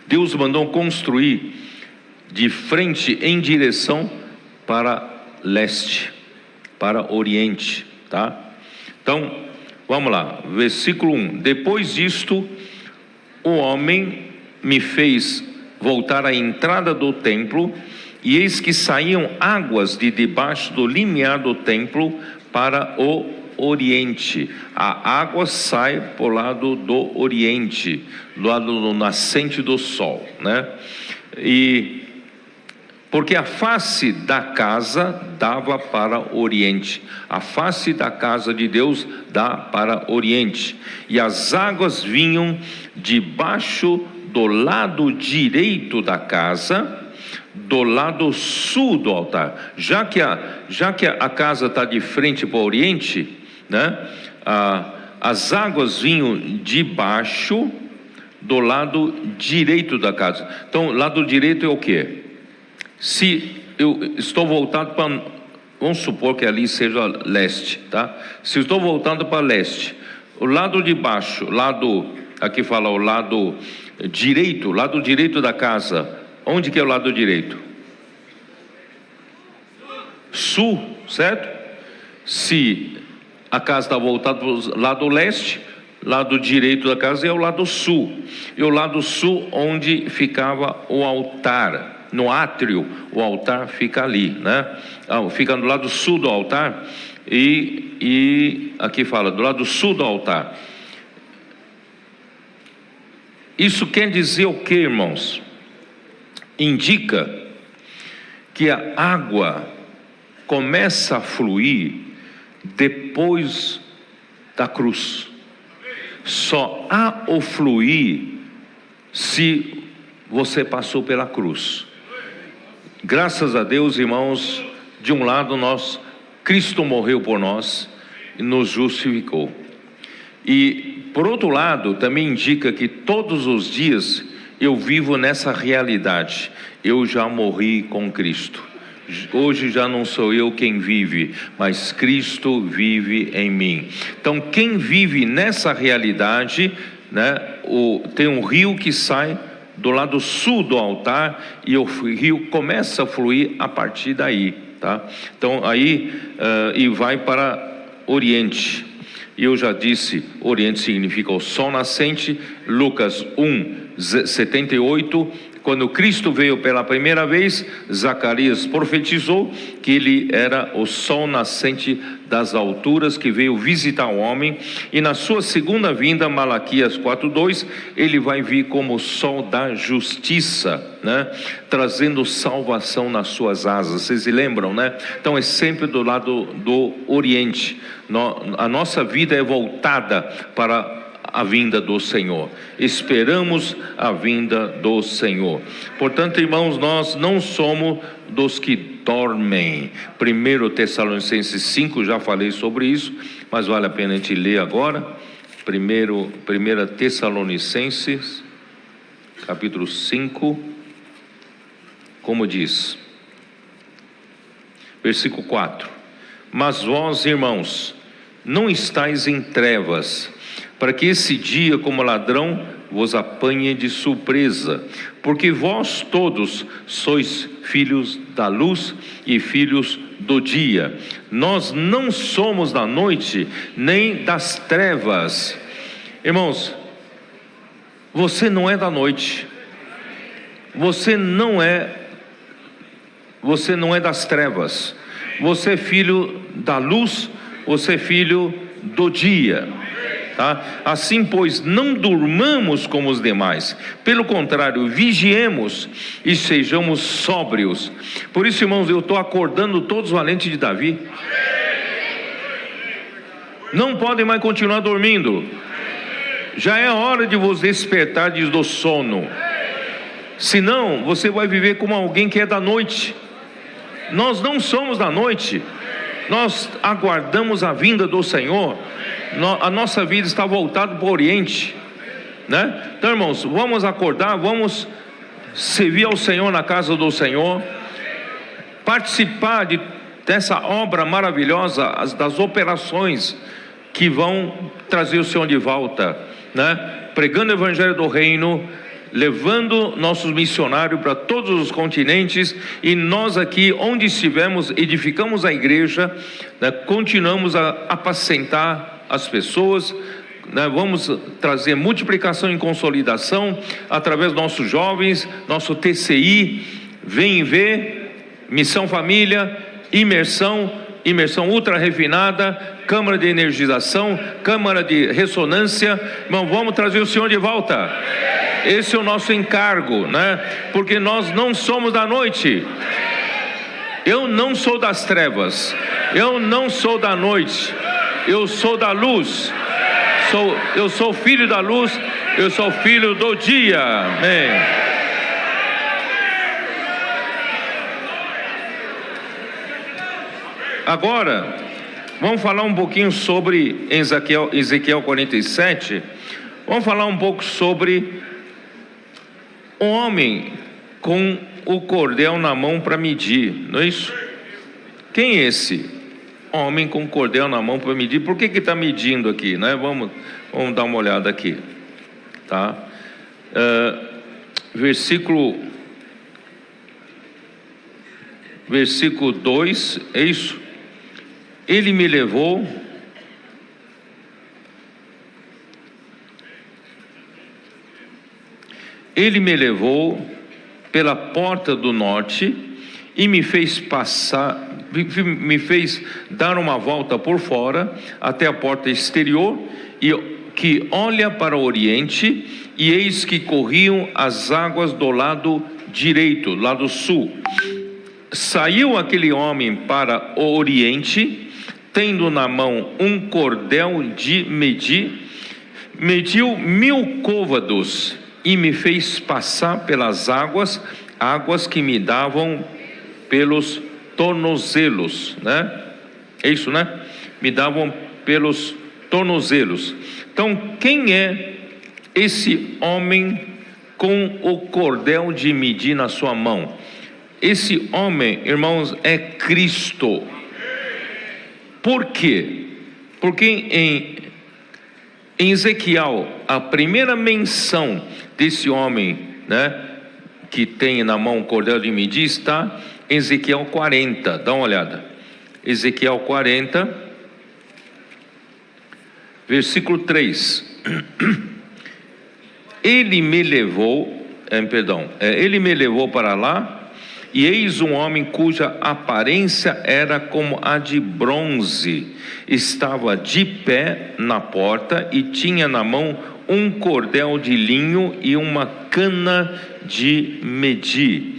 Deus mandou construir de frente em direção para leste, para oriente, tá? Então, vamos lá, versículo 1. Depois disto, o homem me fez voltar à entrada do templo, e eis que saíam águas de debaixo do limiar do templo para o oriente. A água sai por lado do oriente, do lado do nascente do sol, né? E porque a face da casa dava para o oriente, a face da casa de Deus dá para o oriente, e as águas vinham debaixo do lado direito da casa, do lado sul do altar. Já que a casa está de frente para o oriente, né, as águas vinham de baixo do lado direito da casa. Então, lado direito é o quê? Se eu estou voltado para, vamos supor que ali seja leste, tá? Se eu estou voltando para leste, o lado de baixo, aqui fala o lado direito da casa. Onde que é o lado direito? Sul, certo? Se a casa está voltada para o lado leste, lado direito da casa é o lado sul. E o lado sul, onde ficava o altar, no átrio, o altar fica ali, né? Fica do lado sul do altar. E aqui fala, do lado sul do altar. Isso quer dizer o que, irmãos? Indica que a água começa a fluir depois da cruz. Só há o fluir se você passou pela cruz. Graças a Deus, irmãos, de um lado Cristo morreu por nós e nos justificou. E por outro lado, também indica que todos os dias eu vivo nessa realidade. Eu já morri com Cristo. Hoje já não sou eu quem vive, mas Cristo vive em mim. Então quem vive nessa realidade, né, tem um rio que sai do lado sul do altar e o rio começa a fluir a partir daí, tá? Então aí e vai para Oriente. E eu já disse, Oriente significa o sol nascente. Lucas 1:78, quando Cristo veio pela primeira vez, Zacarias profetizou que ele era o sol nascente das alturas que veio visitar o homem. E na sua segunda vinda, Malaquias 4:2, ele vai vir como o sol da justiça, né? Trazendo salvação nas suas asas. Vocês se lembram, né? Então é sempre do lado do Oriente. A nossa vida é voltada para a vinda do Senhor. Esperamos a vinda do Senhor. Portanto, irmãos, nós não somos dos que dormem. 1 Tessalonicenses 5, já falei sobre isso, mas vale a pena a gente ler agora. 1 Tessalonicenses, capítulo 5, como diz, versículo 4: mas vós, irmãos, não estáis em trevas, para que esse dia, como ladrão, vos apanhe de surpresa, porque vós todos sois filhos da luz e filhos do dia. Nós não somos da noite, nem das trevas. Irmãos, você não é da noite, você não é das trevas, você é filho da luz, você é filho do dia. Tá? Assim, pois, não durmamos como os demais, pelo contrário, vigiemos e sejamos sóbrios. Por isso, irmãos, eu estou acordando todos os valentes de Davi. Não podem mais continuar dormindo. Já é hora de vos despertar do sono. Senão, você vai viver como alguém que é da noite. Nós não somos da noite. Nós aguardamos a vinda do Senhor. A nossa vida está voltada para o Oriente, né? Então, irmãos, vamos acordar, vamos servir ao Senhor na casa do Senhor, participar dessa obra maravilhosa, das operações que vão trazer o Senhor de volta, né? Pregando o Evangelho do Reino, levando nossos missionários para todos os continentes, e nós aqui, onde estivermos, edificamos a igreja, né? Continuamos a apacentar as pessoas, né? Vamos trazer multiplicação e consolidação através dos nossos jovens, nosso TCI, vem ver, missão família, imersão ultra refinada, câmara de energização, câmara de ressonância. Irmão, vamos trazer o Senhor de volta. Esse é o nosso encargo, né? Porque nós não somos da noite. Eu não sou das trevas, eu não sou da noite, eu sou da luz. Eu sou filho da luz, eu sou filho do dia. Amém. Agora, vamos falar um pouquinho sobre Ezequiel 47. Vamos falar um pouco sobre o homem com o cordel na mão para medir, não é isso? Quem é esse homem com o cordel na mão para medir? Por que está medindo aqui, né? Vamos dar uma olhada aqui, tá? Versículo 2, é isso? Ele me levou pela porta do norte e me fez dar uma volta por fora até a porta exterior, e que olha para o oriente, e eis que corriam as águas do lado direito, lado sul. Saiu aquele homem para o oriente, tendo na mão um cordel de medir, mediu 1000 côvados e me fez passar pelas águas que me davam pelos tornozelos, né? É isso, né? Me davam pelos tornozelos. Então, quem é esse homem com o cordel de medir na sua mão? Esse homem, irmãos, é Cristo. Por quê? Porque em Ezequiel, a primeira menção desse homem, né, que tem na mão o cordel de medir, está em Ezequiel 40. Dá uma olhada. Ezequiel 40, versículo 3. Ele me levou para lá, e eis um homem cuja aparência era como a de bronze, estava de pé na porta e tinha na mão um cordel de linho e uma cana de medir.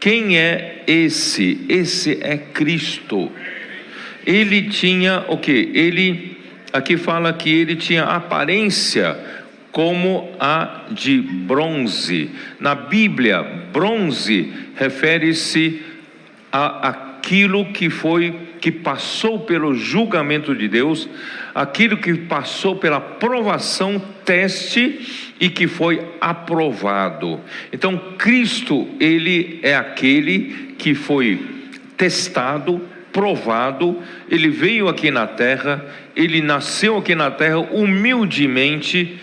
Quem é esse? Esse é Cristo. Ele tinha o quê? Aqui fala que ele tinha aparência como a de bronze. Na Bíblia, bronze refere-se a aquilo que passou pelo julgamento de Deus, aquilo que passou pela provação, teste, e que foi aprovado. Então Cristo, ele é aquele que foi testado, provado. Ele veio aqui na terra, ele nasceu aqui na terra humildemente,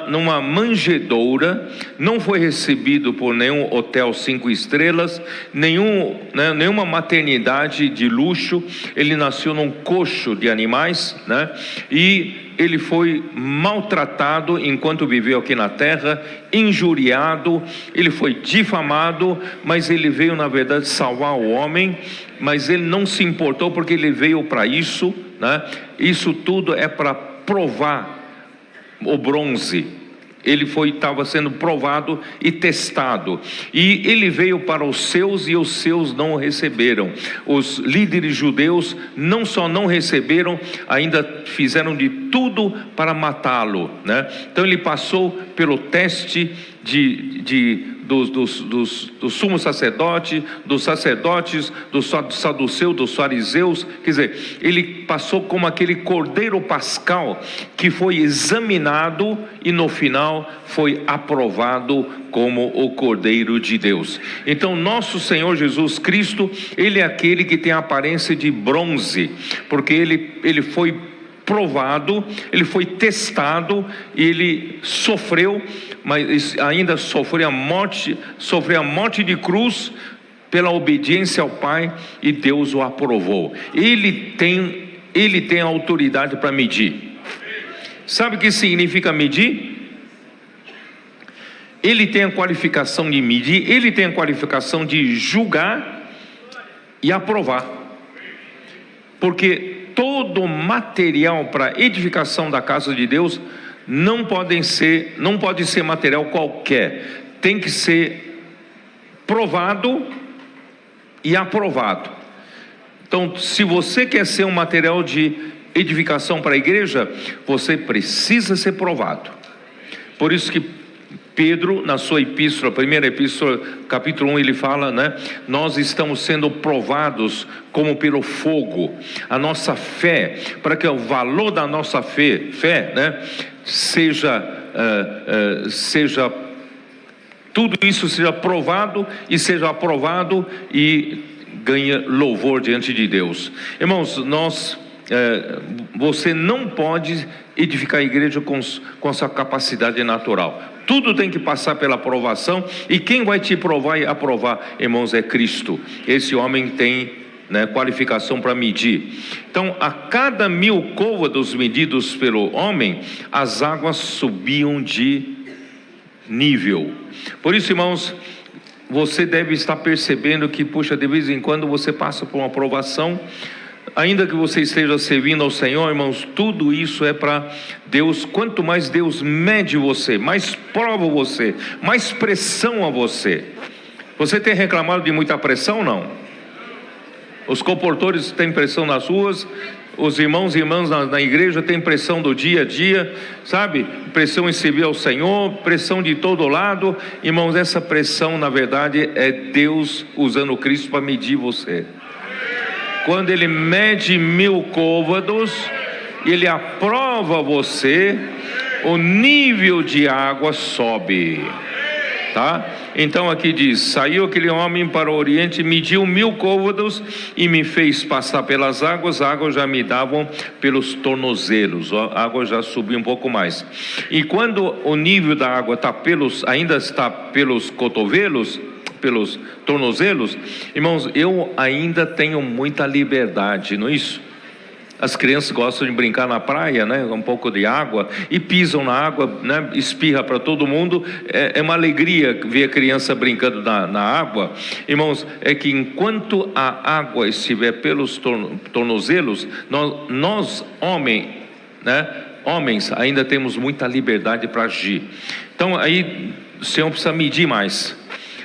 numa manjedoura, não foi recebido por nenhum hotel 5 estrelas, nenhuma maternidade de luxo. Ele nasceu num coxo de animais, né? E ele foi maltratado enquanto viveu aqui na terra, injuriado, ele foi difamado, mas ele veio na verdade salvar o homem. Mas ele não se importou, porque ele veio para isso, né? Isso tudo é para provar o bronze. Ele estava sendo provado e testado, e ele veio para os seus, e os seus não o receberam. Os líderes judeus não só não receberam, ainda fizeram de tudo para matá-lo, né? Então ele passou pelo teste do sumo sacerdote, dos sacerdotes, dos saduceus, dos fariseus. Quer dizer, ele passou como aquele cordeiro pascal que foi examinado e no final foi aprovado como o Cordeiro de Deus. Então nosso Senhor Jesus Cristo, ele é aquele que tem a aparência de bronze, porque ele foi provado, ele foi testado, ele sofreu, mas ainda sofreu a morte de cruz pela obediência ao Pai, e Deus o aprovou. Ele tem autoridade para medir. Sabe o que significa medir? Ele tem a qualificação de medir, ele tem a qualificação de julgar e aprovar, porque todo material para edificação da casa de Deus não pode ser material qualquer, tem que ser provado e aprovado. Então, se você quer ser um material de edificação para a igreja, você precisa ser provado. Por isso que Pedro, na sua epístola, primeira epístola, capítulo 1, ele fala, né? Nós estamos sendo provados como pelo fogo. A nossa fé, para que o valor da nossa fé, né? Seja tudo isso seja provado e seja aprovado e ganhe louvor diante de Deus. Irmãos, você não pode edificar a igreja com sua capacidade natural. Tudo tem que passar pela aprovação, e quem vai te provar e aprovar, irmãos, é Cristo. Esse homem tem, né, qualificação para medir. Então, a cada 1000 côvados medidos pelo homem, as águas subiam de nível. Por isso, irmãos, você deve estar percebendo que, puxa, de vez em quando você passa por uma aprovação. Ainda que você esteja servindo ao Senhor, irmãos, tudo isso é para Deus. Quanto mais Deus mede você, mais prova você, mais pressão a você. Você tem reclamado de muita pressão, não? Os comportores têm pressão nas ruas, os irmãos e irmãs na igreja têm pressão do dia a dia, sabe? Pressão em servir ao Senhor, pressão de todo lado. Irmãos, essa pressão na verdade é Deus usando Cristo para medir você. Quando Ele mede 1000 côvados, Ele aprova você, o nível de água sobe, tá? Então aqui diz: saiu aquele homem para o oriente, mediu 1000 côvados e me fez passar pelas águas. A água já me davam pelos tornozelos, a água já subiu um pouco mais. E quando o nível da água ainda está pelos cotovelos, pelos tornozelos, irmãos, eu ainda tenho muita liberdade, não é isso? As crianças gostam de brincar na praia, né? Um pouco de água, e pisam na água, né? Espirra para todo mundo. É uma alegria ver a criança brincando na água. Irmãos, é que enquanto a água estiver pelos tornozelos, nós homens, ainda temos muita liberdade para agir. Então aí o Senhor precisa medir mais.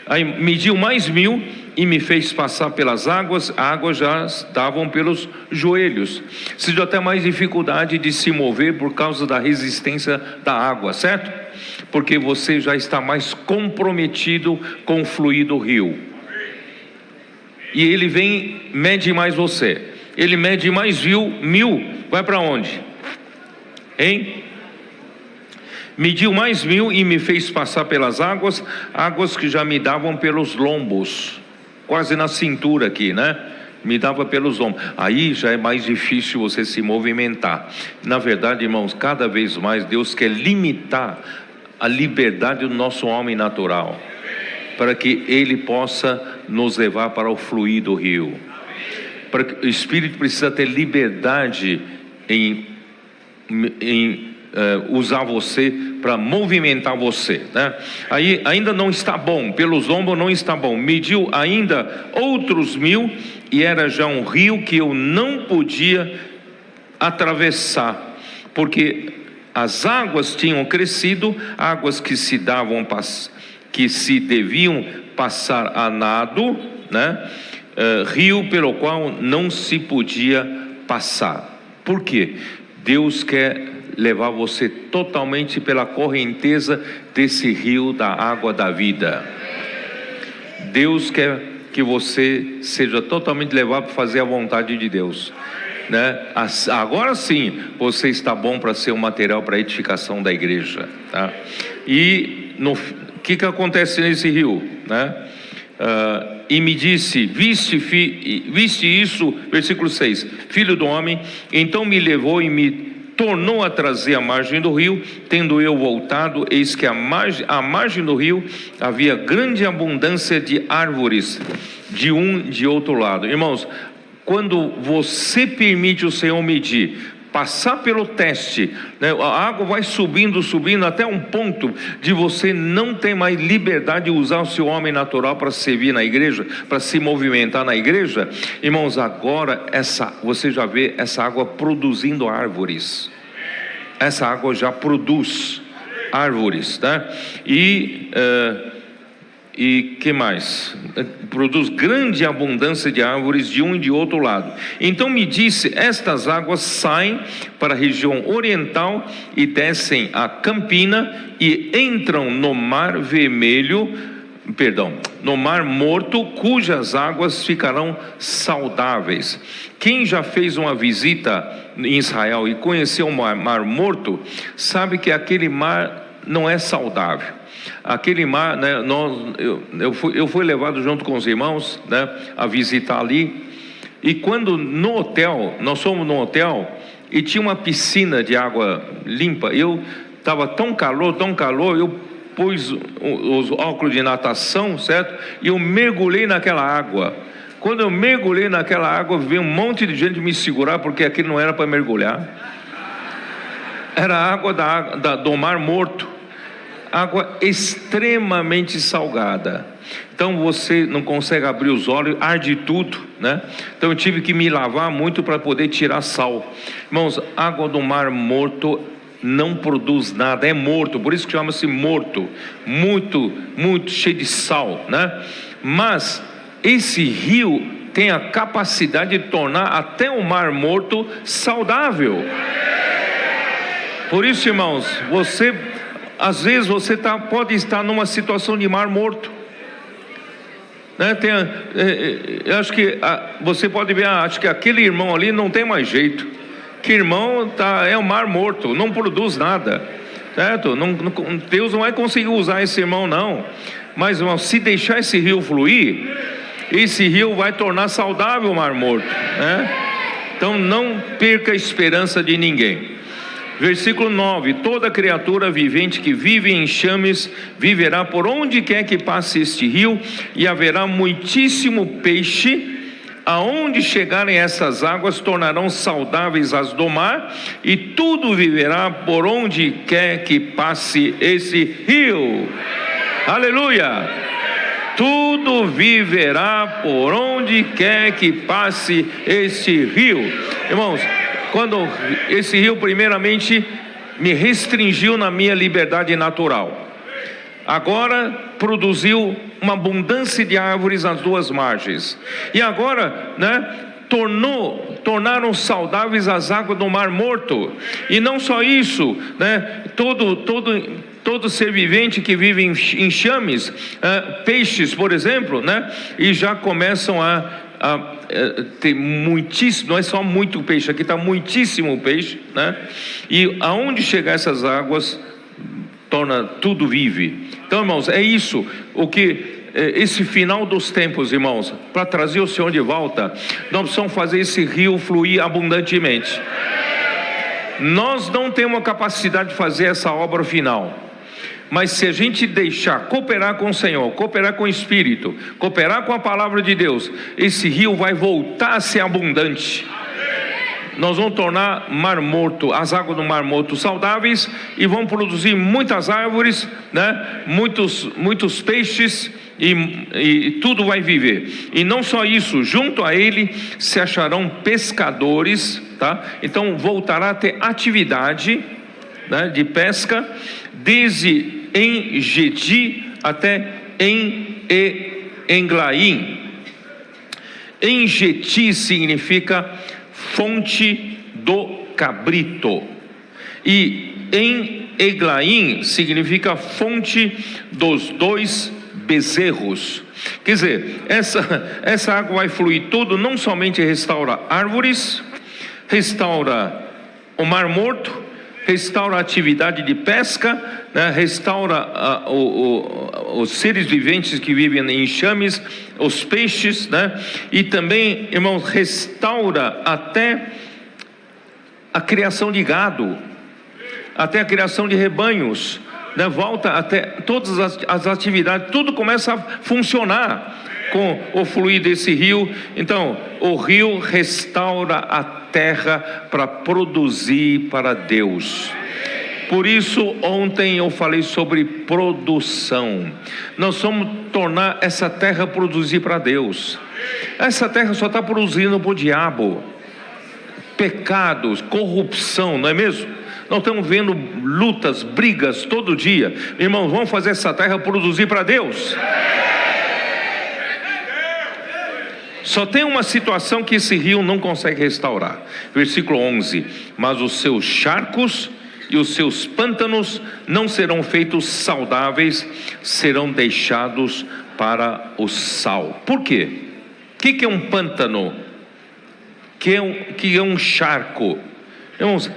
Aí mediu mais 1000 e me fez passar pelas águas. A água já estavam pelos joelhos. Sentiu até mais dificuldade de se mover por causa da resistência da água, certo? Porque você já está mais comprometido com o fluir do rio. E ele mede mais você. Ele mede mais 1000, vai para onde? Hein? Mediu mais 1000 e me fez passar pelas águas que já me davam pelos lombos, quase na cintura aqui, né? Me dava pelos ombros. Aí já é mais difícil você se movimentar. Na verdade, irmãos, cada vez mais Deus quer limitar a liberdade do nosso homem natural, para que Ele possa nos levar para o fluir do rio. O Espírito precisa ter liberdade em usar você, para movimentar você, né? Aí ainda não está bom, pelos ombros não está bom. Mediu ainda outros 1000 e era já um rio que eu não podia atravessar, porque as águas tinham crescido, águas que se deviam passar a nado, né? Rio pelo qual não se podia passar. Por quê? Deus quer levar você totalmente pela correnteza desse rio da água da vida. Deus quer que você seja totalmente levado para fazer a vontade de Deus, né? Agora sim, você está bom para ser um material para a edificação da igreja, tá? E o que acontece nesse rio, né? E me disse: viste isso, versículo 6, filho do homem, então me levou e me tornou a trazer à margem do rio. Tendo eu voltado, eis que à margem do rio havia grande abundância de árvores, de outro lado. Irmãos, quando você permite o Senhor medir, passar pelo teste, né? A água vai subindo até um ponto de você não ter mais liberdade de usar o seu homem natural para servir na igreja, para se movimentar na igreja. Irmãos, agora você já vê essa água produzindo árvores. Essa água já produz árvores, tá? E que mais? Produz grande abundância de árvores de um e de outro lado. Então me disse: estas águas saem para a região oriental e descem a Campina e entram no mar no mar morto, cujas águas ficarão saudáveis. Quem já fez uma visita em Israel e conheceu o mar morto, sabe que aquele mar não é saudável. Aquele mar, né, eu fui levado junto com os irmãos, né, a visitar ali. E quando nós fomos no hotel e tinha uma piscina de água limpa, eu estava tão calor, eu pus os óculos de natação, certo? E eu mergulhei naquela água. Quando eu mergulhei naquela água, veio um monte de gente me segurar, porque aquilo não era para mergulhar. Era água do mar morto. Água extremamente salgada. Então você não consegue abrir os olhos, arde tudo, né? Então eu tive que me lavar muito para poder tirar sal. Irmãos, água do mar morto não produz nada, é morto, por isso que chama-se morto, muito cheio de sal, né? Mas esse rio tem a capacidade de tornar até o mar morto saudável. Por isso, irmãos, às vezes você pode estar numa situação de mar morto, né? Eu acho que você pode ver, acho que aquele irmão ali não tem mais jeito. Que irmão é um mar morto, não produz nada, certo? Deus não vai conseguir usar esse irmão, não. Mas, irmão, se deixar esse rio fluir, esse rio vai tornar saudável o mar morto, né? Então não perca a esperança de ninguém. Versículo 9: toda criatura vivente que vive em enxames viverá por onde quer que passe este rio, e haverá muitíssimo peixe. Aonde chegarem essas águas, tornarão saudáveis as do mar, e tudo viverá por onde quer que passe esse rio. Aleluia! Tudo viverá por onde quer que passe esse rio. Irmãos, quando esse rio primeiramente me restringiu na minha liberdade natural, agora produziu uma abundância de árvores nas duas margens, e agora, né, tornaram saudáveis as águas do mar morto. E não só isso, né, todo ser vivente que vive em enxames, peixes, por exemplo, né, e já começam a ter muitíssimo, não é só muito peixe, aqui está muitíssimo peixe, né, e aonde chegar essas águas, torna tudo vive. Então, irmãos, é isso o que esse final dos tempos, irmãos, para trazer o Senhor de volta, nós precisamos fazer esse rio fluir abundantemente. Nós não temos a capacidade de fazer essa obra final, mas se a gente deixar cooperar com o Senhor, cooperar com o Espírito, cooperar com a palavra de Deus, esse rio vai voltar a ser abundante. Nós vamos tornar mar morto, as águas do mar morto saudáveis, e vão produzir muitas árvores, né? muitos peixes, e tudo vai viver. E não só isso, junto a ele se acharão pescadores, tá? Então voltará a ter atividade, né, de pesca, desde em Gedi até em Englaim. Engedi significa fonte do cabrito, e em Eglaim significa fonte dos dois bezerros. Quer dizer, essa água vai fluir tudo, não somente restaura árvores, restaura o mar morto, restaura a atividade de pesca, né? Restaura os seres viventes que vivem em enxames, os peixes, né? E também, irmãos, restaura até a criação de gado, até a criação de rebanhos, né? Volta até todas as atividades, tudo começa a funcionar com o fluir desse rio. Então, o rio restaura a terra para produzir para Deus. Por isso, ontem eu falei sobre produção. Nós vamos tornar essa terra produzir para Deus. Essa terra só está produzindo para o diabo. Pecados, corrupção, não é mesmo? Nós estamos vendo lutas, brigas todo dia. Irmãos, vamos fazer essa terra produzir para Deus. Só tem uma situação que esse rio não consegue restaurar. Versículo 11: mas os seus charcos e os seus pântanos não serão feitos saudáveis, serão deixados para o sal. Por quê? O que é um pântano? Que é um charco? Irmãos,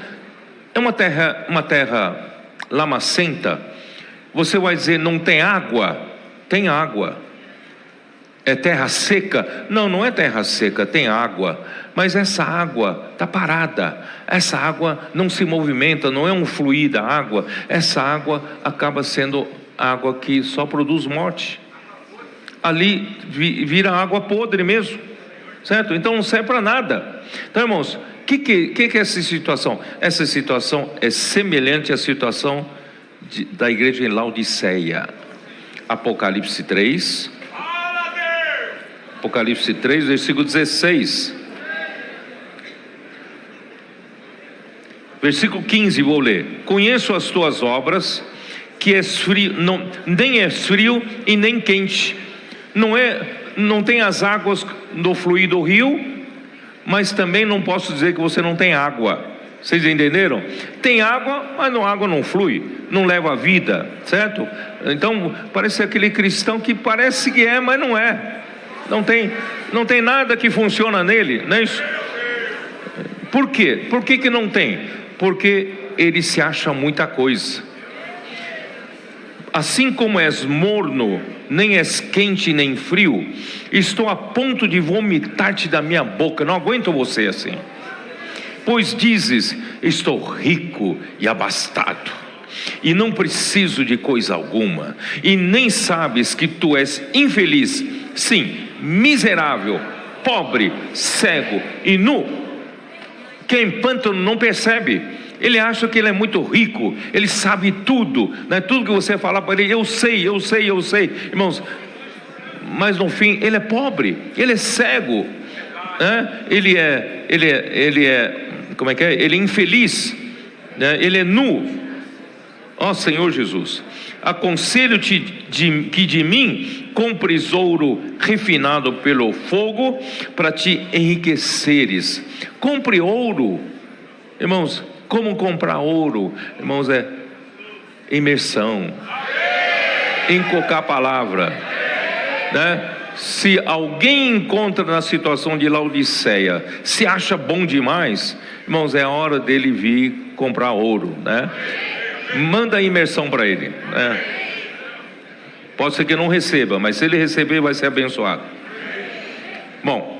é uma terra lamacenta. Você vai dizer, não tem água? Tem água. É terra seca? Não, não é terra seca, tem água, mas essa água está parada, essa água não se movimenta, não é um fluir da água, essa água acaba sendo água que só produz morte, ali vira água podre mesmo, certo? Então não serve para nada. Então, irmãos, o que é essa situação? Essa situação é semelhante à situação da igreja em Laodiceia. Apocalipse 3, versículo 16. Versículo 15, vou ler. Conheço as tuas obras, que és frio, nem és frio e nem quente. Não é não tem as águas no fluir do rio, mas também não posso dizer que você não tem água. Vocês entenderam? Tem água, mas a água não flui, não leva a vida, certo? Então parece aquele cristão que parece que é, mas não é. Não tem nada que funciona nele, não é isso? Por quê? Por que não tem? Porque ele se acha muita coisa. Assim como és morno, nem és quente nem frio, estou a ponto de vomitar-te da minha boca. Não aguento você assim. Pois dizes: estou rico e abastado, e não preciso de coisa alguma, e nem sabes que tu és infeliz, sim, miserável, pobre, cego e nu. Quem pântano não percebe. Ele acha que ele é muito rico, ele sabe tudo, né? Tudo que você falar para ele, eu sei, irmãos, mas no fim ele é pobre, ele é cego, né? Ele é, como é que é? Ele é infeliz, né? Ele é nu. Ó Senhor Jesus, aconselho-te que de mim compres ouro refinado pelo fogo, para te enriqueceres. Compre ouro, irmãos. Como comprar ouro, irmãos? É imersão, encocar a palavra, né? Se alguém encontra na situação de Laodiceia, se acha bom demais, irmãos, é a hora dele vir comprar ouro, né? Manda a imersão para ele, né? Pode ser que não receba, mas se ele receber, vai ser abençoado. Bom,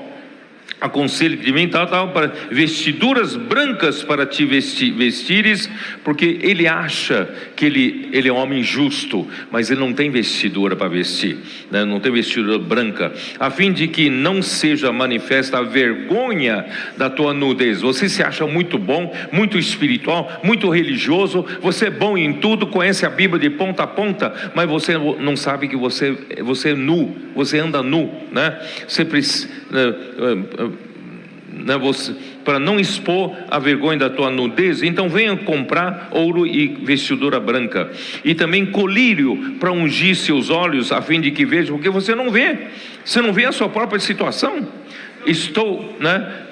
aconselho de mim para vestiduras brancas para te vestires, porque ele acha que ele é um homem justo, mas ele não tem vestidura para vestir, né? Não tem vestidura branca, a fim de que não seja manifesta a vergonha da tua nudez. Você se acha muito bom, muito espiritual, muito religioso, você é bom em tudo, conhece a Bíblia de ponta a ponta, mas você não sabe que você é nu, você anda nu, né? Você precisa, para não expor a vergonha da tua nudez, então venha comprar ouro e vestidura branca, e também colírio para ungir seus olhos, a fim de que veja, porque você não vê a sua própria situação.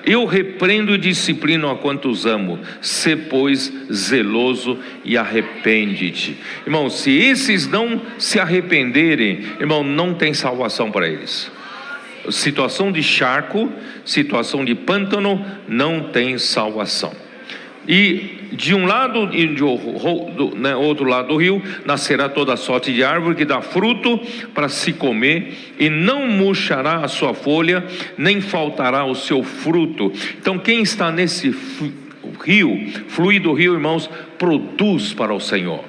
Eu repreendo e disciplino a quantos amo. Sê, pois, zeloso e arrepende-te. Irmão, se esses não se arrependerem, irmão, não tem salvação para eles. Situação de charco, situação de pântano, não tem salvação. E de um lado e de outro lado do rio nascerá toda sorte de árvore que dá fruto para se comer, e não murchará a sua folha, nem faltará o seu fruto. Então quem está nesse rio, fluir do rio, irmãos, produz para o Senhor,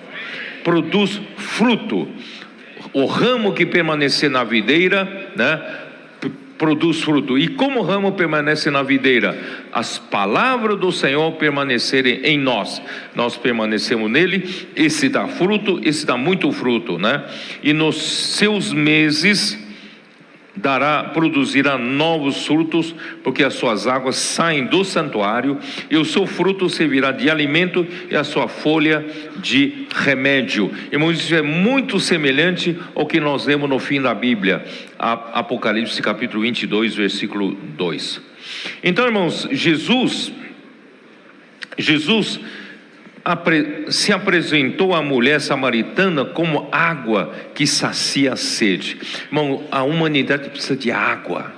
produz fruto. O ramo que permanecer na videira, né, produz fruto. E como o ramo permanece na videira? As palavras do Senhor permanecerem em nós, nós permanecemos nele. Esse dá fruto, esse dá muito fruto, né? E nos seus meses produzirá novos frutos, porque as suas águas saem do santuário, e o seu fruto servirá de alimento, e a sua folha de remédio. Irmãos, isso é muito semelhante ao que nós vemos no fim da Bíblia, Apocalipse capítulo 22, versículo 2. Então, irmãos, Jesus se apresentou à mulher samaritana como água que sacia a sede. Irmão, a humanidade precisa de água.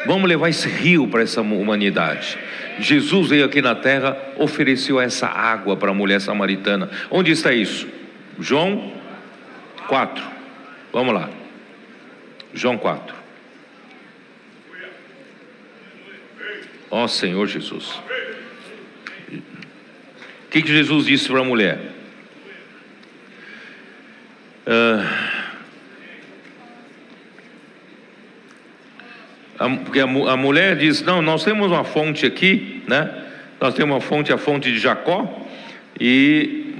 Vamos levar esse rio para essa humanidade. Jesus veio aqui na terra, ofereceu essa água para a mulher samaritana. Onde está isso? João 4. Vamos lá. João 4. Ó Senhor Jesus. O que Jesus disse para a mulher? Porque a mulher diz: não, nós temos uma fonte aqui, né? Nós temos uma fonte, a fonte de Jacó, e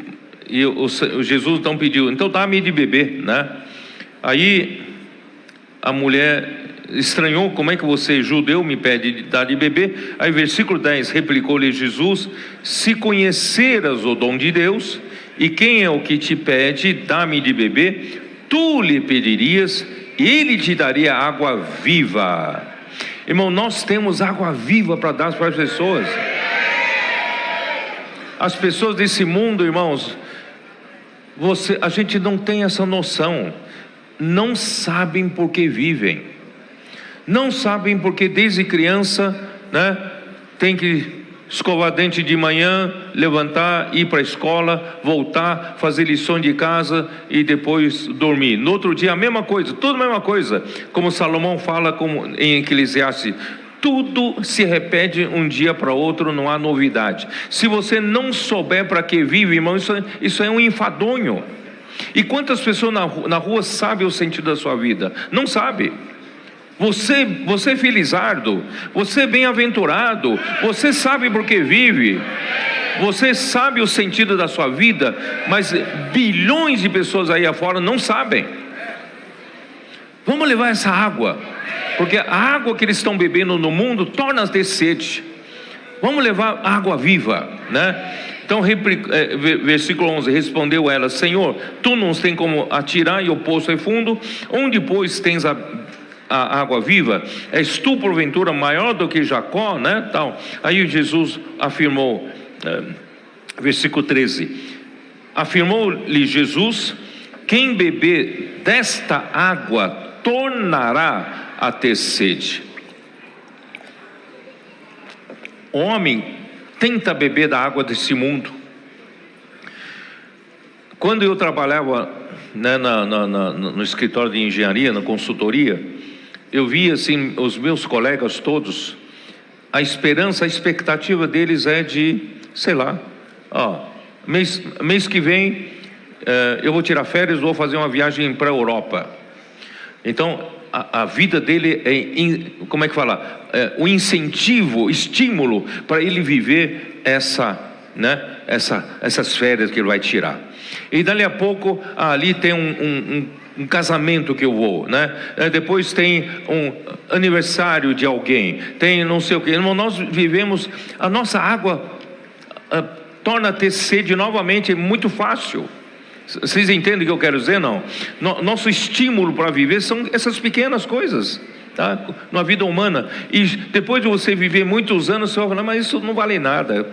o Jesus então pediu: então dá-me de beber, né? Aí a mulher estranhou: como é que você, judeu, me pede de dar de beber? Aí versículo 10, replicou-lhe Jesus: se conheceras o dom de Deus, e quem é o que te pede, dá-me de beber, tu lhe pedirias, Ele te daria água viva. Irmão, nós temos água viva para dar para as pessoas. As pessoas desse mundo, irmãos, a gente não tem essa noção. Não sabem por que vivem. Não sabem porque desde criança, né, tem que escovar dente de manhã, levantar, ir para a escola, voltar, fazer lição de casa e depois dormir. No outro dia a mesma coisa, tudo a mesma coisa. Como Salomão fala em Eclesiastes, tudo se repete um dia para outro, não há novidade. Se você não souber para que vive, irmão, isso é um enfadonho. E quantas pessoas na rua sabem o sentido da sua vida? Não sabe. Você é felizardo, você é bem-aventurado, você sabe por que vive, você sabe o sentido da sua vida, mas bilhões de pessoas aí afora não sabem. Vamos levar essa água, porque a água que eles estão bebendo no mundo torna-se ter sede. Vamos levar água viva, né? Então, versículo 11, respondeu ela: Senhor, tu não tens como atirar e o poço é fundo, onde pois tens a água viva? És tu porventura maior do que Jacó, né? Tal. Aí Jesus afirmou, versículo 13, afirmou-lhe Jesus: quem beber desta água tornará a ter sede. O homem tenta beber da água desse mundo. Quando eu trabalhava, né, no escritório de engenharia, na consultoria, eu via assim os meus colegas todos, a esperança, a expectativa deles é de, sei lá, mês que vem eu vou tirar férias, vou fazer uma viagem para a Europa. Então a vida dele é, como é que fala? O incentivo, estímulo para ele viver essas férias que ele vai tirar. E dali a pouco, ali tem um casamento que eu vou, né? Depois tem um aniversário de alguém, tem não sei o que. Irmão, nós vivemos, a nossa água torna a ter sede novamente, é muito fácil. Vocês entendem o que eu quero dizer, não? Nosso estímulo para viver são essas pequenas coisas, tá? Na vida humana. E depois de você viver muitos anos, você vai falar, mas isso não vale nada,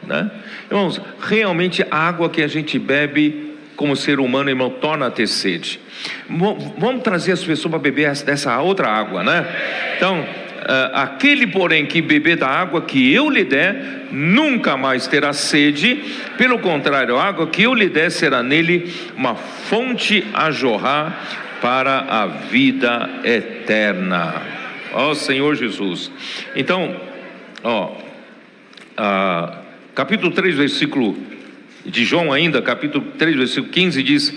né? Irmãos, realmente a água que a gente bebe como ser humano, irmão, torna a ter sede. Vamos trazer as pessoas para beber dessa outra água, né? Então, aquele porém que beber da água que eu lhe der, nunca mais terá sede. Pelo contrário, a água que eu lhe der será nele uma fonte a jorrar para a vida eterna. Ó Senhor Jesus. Então, capítulo 3, versículo de João ainda, capítulo 3, versículo 15 diz: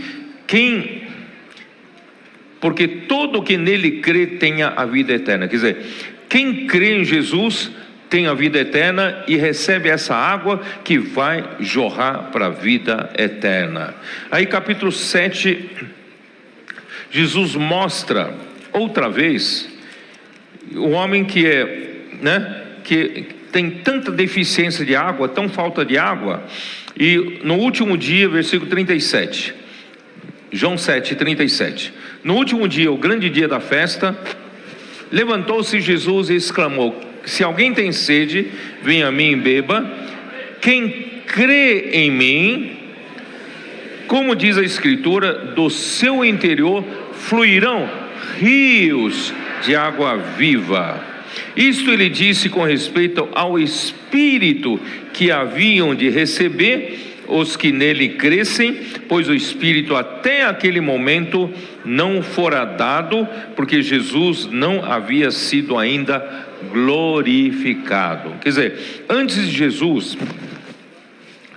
porque todo que nele crê tenha a vida eterna. Quer dizer, quem crê em Jesus tem a vida eterna e recebe essa água que vai jorrar para a vida eterna. Aí capítulo 7, Jesus mostra outra vez o homem que que tem tanta deficiência de água, tão falta de água. E no último dia, versículo 37, João 7, 37, no último dia, o grande dia da festa, levantou-se Jesus e exclamou: se alguém tem sede, venha a mim e beba. Quem crê em mim, como diz a Escritura, do seu interior fluirão rios de água viva. Isto ele disse com respeito ao Espírito que haviam de receber os que nele crescem, pois o Espírito até aquele momento não fora dado, porque Jesus não havia sido ainda glorificado. Quer dizer, antes de Jesus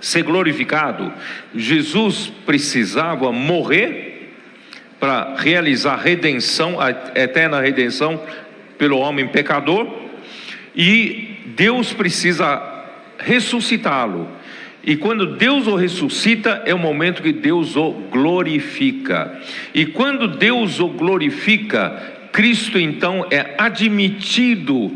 ser glorificado, Jesus precisava morrer para realizar a redenção, a eterna redenção pelo homem pecador, e Deus precisa ressuscitá-lo. E quando Deus o ressuscita, é o momento que Deus o glorifica. E quando Deus o glorifica, Cristo então é admitido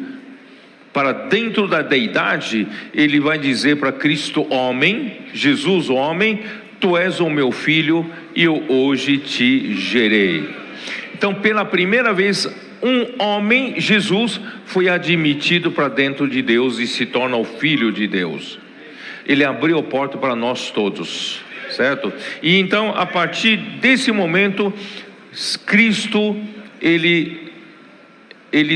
para dentro da deidade. Ele vai dizer para Cristo homem, Jesus homem: tu és o meu filho e eu hoje te gerei. Então, pela primeira vez, um homem, Jesus, foi admitido para dentro de Deus e se torna o Filho de Deus. Ele abriu a porta para nós todos, certo? E então, a partir desse momento, Cristo, ele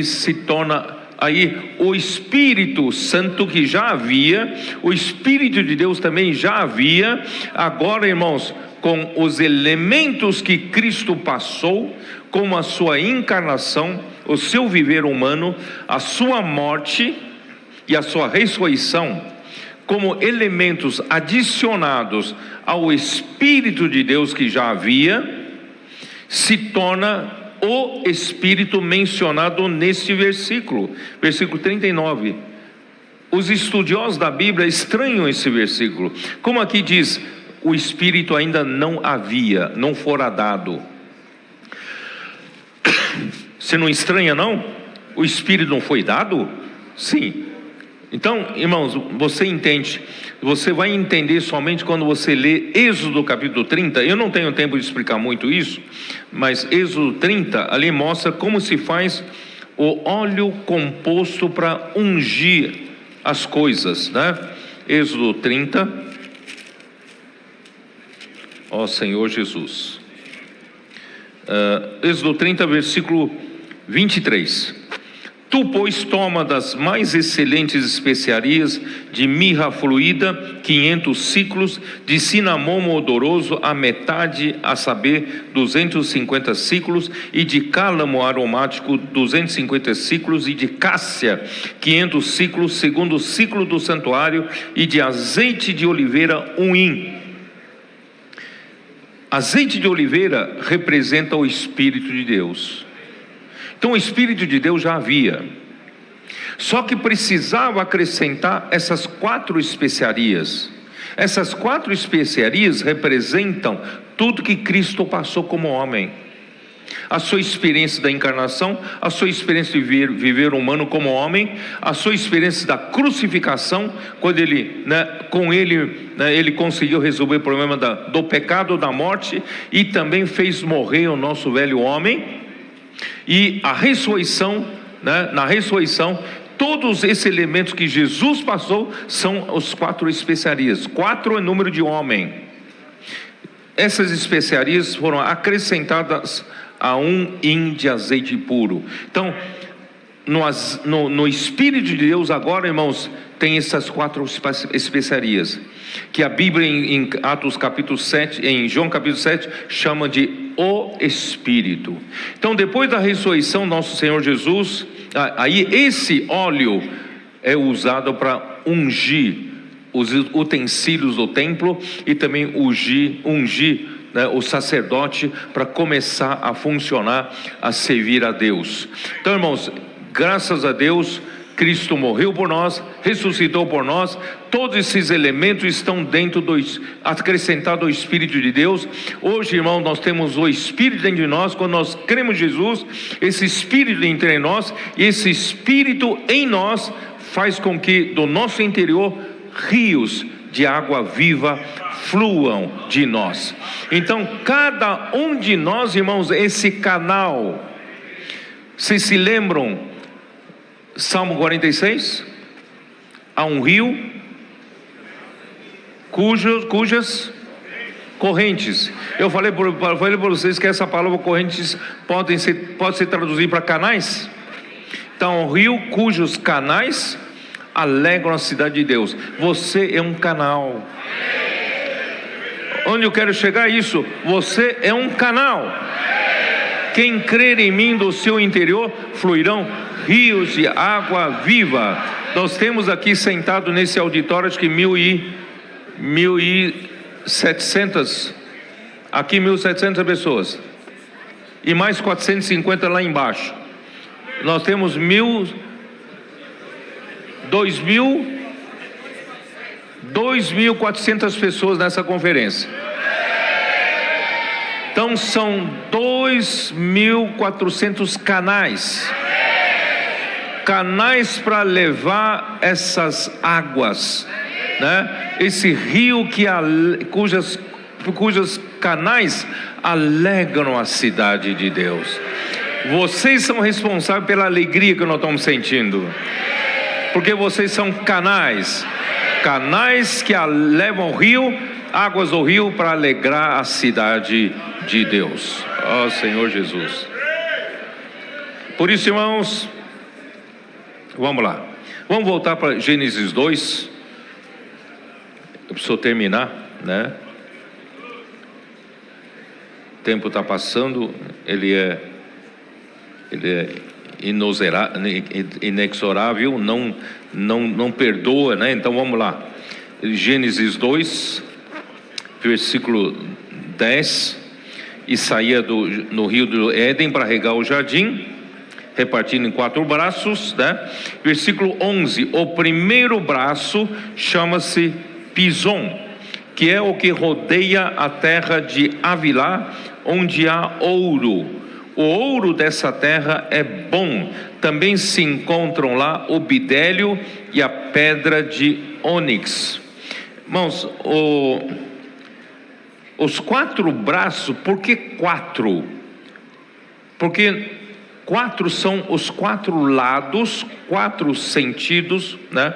se torna aí o Espírito Santo que já havia, o Espírito de Deus também já havia. Agora, irmãos, com os elementos que Cristo passou, como a sua encarnação, o seu viver humano, a sua morte e a sua ressurreição, como elementos adicionados ao Espírito de Deus que já havia, se torna o Espírito mencionado nesse versículo 39. Os estudiosos da Bíblia estranham esse versículo. Como aqui diz, o Espírito ainda não havia, não fora dado. Você não estranha, não? O Espírito não foi dado? Sim. Então, irmãos, você entende, você vai entender somente quando você lê Êxodo capítulo 30. Eu não tenho tempo de explicar muito isso, mas Êxodo 30 ali mostra como se faz o óleo composto para ungir as coisas, né? Êxodo 30, ó Senhor Jesus. Êxodo 30, versículo 23. Tu, pois, toma das mais excelentes especiarias, de mirra fluída, 500 ciclos, de cinamomo odoroso, a metade, a saber, 250 ciclos, e de cálamo aromático, 250 ciclos, e de cássia, 500 ciclos, segundo o ciclo do santuário, e de azeite de oliveira, 1 hin. Azeite de oliveira representa o Espírito de Deus. Então o Espírito de Deus já havia, só que precisava acrescentar essas 4 especiarias. Essas 4 especiarias representam tudo que Cristo passou como homem. A sua experiência da encarnação, a sua experiência de viver humano como homem, a sua experiência da crucificação, quando ele, ele conseguiu resolver o problema do pecado, da morte, e também fez morrer o nosso velho homem. E a ressurreição, na ressurreição, todos esses elementos que Jesus passou são os 4 especiarias. 4 é número de homem. Essas especiarias foram acrescentadas a 1 hin de azeite puro. Então, no Espírito de Deus agora, irmãos, tem essas 4 especiarias, que a Bíblia em Atos capítulo 7, em João capítulo 7, chama de o Espírito. Então, depois da ressurreição, nosso Senhor Jesus, aí esse óleo é usado para ungir os utensílios do templo, e também ungir o sacerdote para começar a funcionar, a servir a Deus. Então, irmãos, graças a Deus, Cristo morreu por nós, ressuscitou por nós. Todos esses elementos estão dentro acrescentado ao Espírito de Deus. Hoje, irmão, nós temos o Espírito dentro de nós. Quando nós cremos em Jesus, esse Espírito entra em nós, e esse Espírito em nós faz com que do nosso interior rios de água viva fluam de nós. Então, cada um de nós, irmãos, esse canal. Vocês se lembram Salmo 46? Há um rio cujas correntes. Eu falei para vocês que essa palavra correntes pode ser traduzida para canais. Então, um rio cujos canais alegram a cidade de Deus. Você é um canal. Onde eu quero chegar é isso. Você é um canal. Quem crer em mim, do seu interior fluirão rios de água viva. Nós temos aqui sentado nesse auditório, acho que 1.700, aqui 1.700 pessoas, e mais 450 lá embaixo. Nós temos 2.400 pessoas nessa conferência. Então são 2.400 canais para levar essas águas, esse rio cujos canais alegram a cidade de Deus. Vocês são responsáveis pela alegria que nós estamos sentindo, porque vocês são canais que levam o rio, águas do rio, para alegrar a cidade de Deus. Ó Senhor Jesus. Por isso, irmãos, vamos lá. Vamos voltar para Gênesis 2. Eu preciso terminar, né? O tempo está passando, ele é inexorável, não perdoa, né? Então vamos lá. Gênesis 2, versículo 10. E saía no rio do Éden para regar o jardim, repartindo em 4 braços, né? Versículo 11. O primeiro braço chama-se Pison, que é o que rodeia a terra de Havilá, onde há ouro. O ouro dessa terra é bom. Também se encontram lá o bidélio e a pedra de ônix. Irmãos, os 4 braços, por que 4? Porque 4 são os 4 lados, 4 sentidos, né?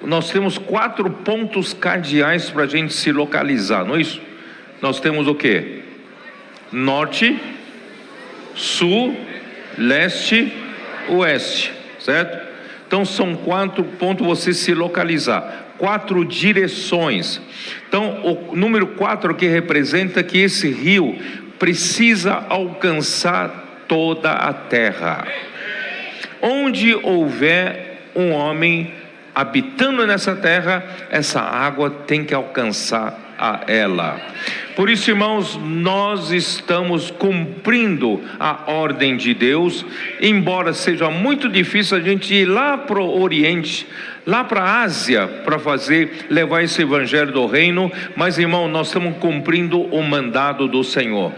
Nós temos 4 pontos cardeais para a gente se localizar, não é isso? Nós temos o que? Norte, sul, leste, oeste, certo? Então são 4 pontos você se localizar, 4 direções. Então o número 4 que representa que esse rio precisa alcançar toda a terra. Onde houver um homem habitando nessa terra, essa água tem que alcançar a ela. Por isso, irmãos, nós estamos cumprindo a ordem de Deus, embora seja muito difícil a gente ir lá para o Oriente, lá para a Ásia, para levar esse evangelho do reino, mas, irmão, nós estamos cumprindo o mandado do Senhor.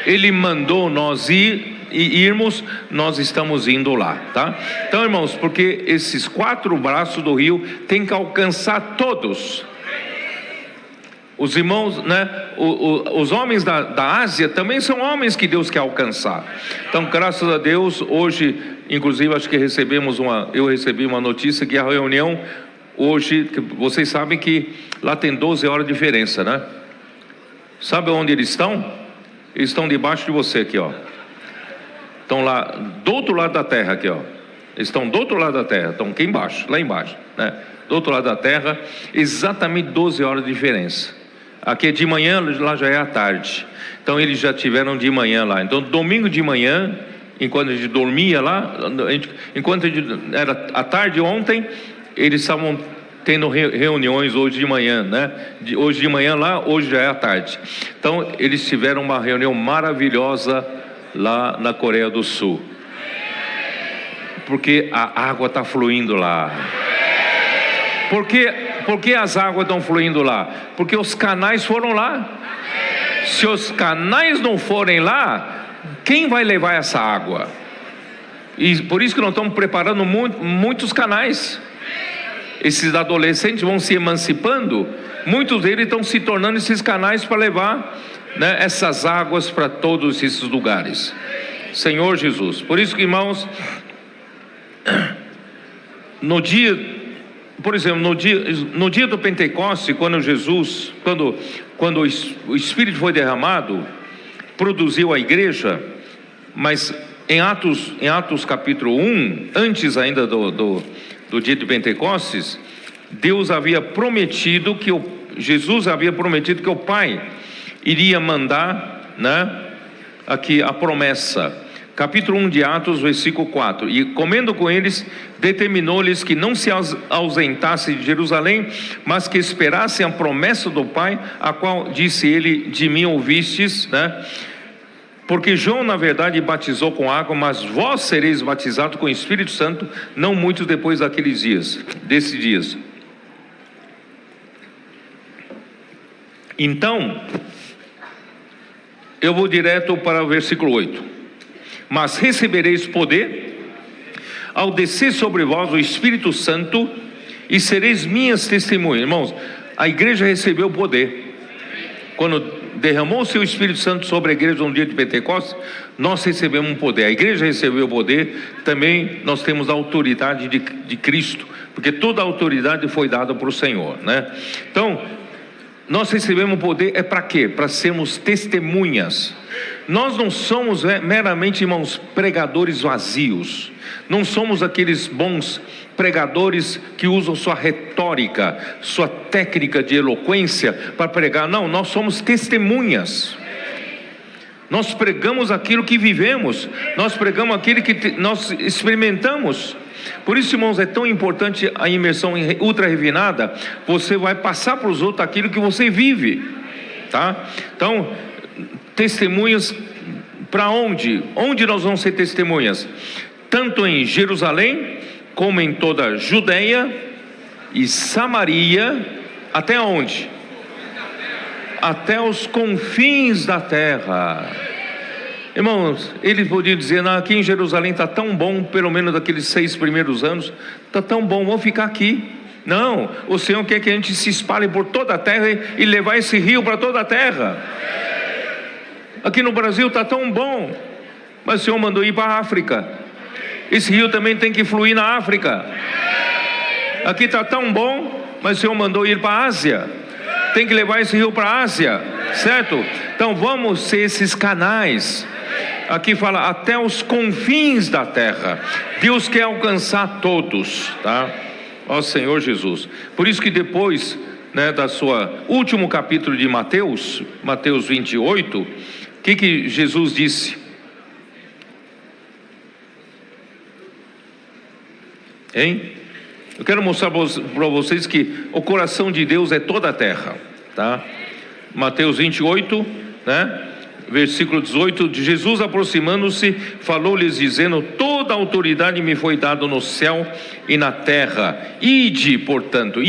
Ele mandou nós irmos, nós estamos indo lá, tá? Então, irmãos, porque esses 4 braços do rio tem que alcançar todos. Os irmãos, né? Os homens da Ásia também são homens que Deus quer alcançar. Então, graças a Deus, hoje, inclusive, acho que eu recebi uma notícia que a reunião hoje, vocês sabem que lá tem 12 horas de diferença, né? Sabe onde eles estão? Eles estão debaixo de você aqui, ó. Estão lá do outro lado da terra aqui, ó. Eles estão do outro lado da terra, estão aqui embaixo, lá embaixo, né? Do outro lado da terra, exatamente 12 horas de diferença. Aqui é de manhã, lá já é à tarde. Então eles já tiveram de manhã lá. Então domingo de manhã, enquanto a gente dormia lá, era à tarde ontem, eles estavam tendo reuniões hoje de manhã, né? Hoje de manhã lá, hoje já é à tarde. Então eles tiveram uma reunião maravilhosa lá na Coreia do Sul, porque a água está fluindo lá. Por que as águas estão fluindo lá? Porque os canais foram lá. Se os canais não forem lá, quem vai levar essa água? E por isso que nós estamos preparando muitos canais. Esses adolescentes vão se emancipando, muitos deles estão se tornando esses canais para levar, né, essas águas para todos esses lugares. Senhor Jesus. Por isso que, irmãos, por exemplo, no dia do Pentecoste, quando o Espírito foi derramado, produziu a igreja, mas em Atos capítulo 1, antes ainda do dia de Pentecostes, Jesus havia prometido que o Pai iria mandar, né, aqui a promessa. Capítulo 1 de Atos, versículo 4. E comendo com eles, determinou-lhes que não se ausentassem de Jerusalém, mas que esperassem a promessa do Pai, a qual disse ele: de mim ouvistes, né? Porque João, na verdade, batizou com água, mas vós sereis batizados com o Espírito Santo, não muito depois desses dias. Então, eu vou direto para o versículo 8. Mas recebereis poder ao descer sobre vós o Espírito Santo, e sereis minhas testemunhas. Irmãos, a igreja recebeu poder. Quando derramou o seu Espírito Santo sobre a igreja no dia de Pentecostes, nós recebemos um poder. A igreja recebeu o poder, também nós temos a autoridade de Cristo, porque toda a autoridade foi dada para o Senhor, né? Então, nós recebemos o poder, é para quê? Para sermos testemunhas. Nós não somos meramente, irmãos, pregadores vazios. Não somos aqueles bons pregadores que usam sua retórica, sua técnica de eloquência para pregar. Não, nós somos testemunhas. Nós pregamos aquilo que vivemos. Nós pregamos aquilo que nós experimentamos. Por isso, irmãos, é tão importante a imersão ultra refinada. Você vai passar para os outros aquilo que você vive, tá? Então, testemunhas para onde? Onde nós vamos ser testemunhas? Tanto em Jerusalém, como em toda a Judeia e Samaria, até onde? Até os confins da terra. Irmãos, eles podiam dizer, não, aqui em Jerusalém está tão bom, pelo menos daqueles 6 primeiros anos, está tão bom, vamos ficar aqui. Não, o Senhor quer que a gente se espalhe por toda a terra e levar esse rio para toda a terra. Aqui no Brasil está tão bom, mas o Senhor mandou ir para a África. Esse rio também tem que fluir na África. Aqui está tão bom, mas o Senhor mandou ir para a Ásia. Tem que levar esse rio para a Ásia, certo? Então vamos ser esses canais. Aqui fala até os confins da terra. Deus quer alcançar todos, tá? Ó Senhor Jesus. Por isso que depois, né, da sua último capítulo de Mateus 28, o que Jesus disse? Hein? Eu quero mostrar para vocês que o coração de Deus é toda a terra, tá? Mateus 28, né? Versículo 18, de Jesus aproximando-se, falou-lhes dizendo, toda a autoridade me foi dada no céu e na terra. Ide, portanto,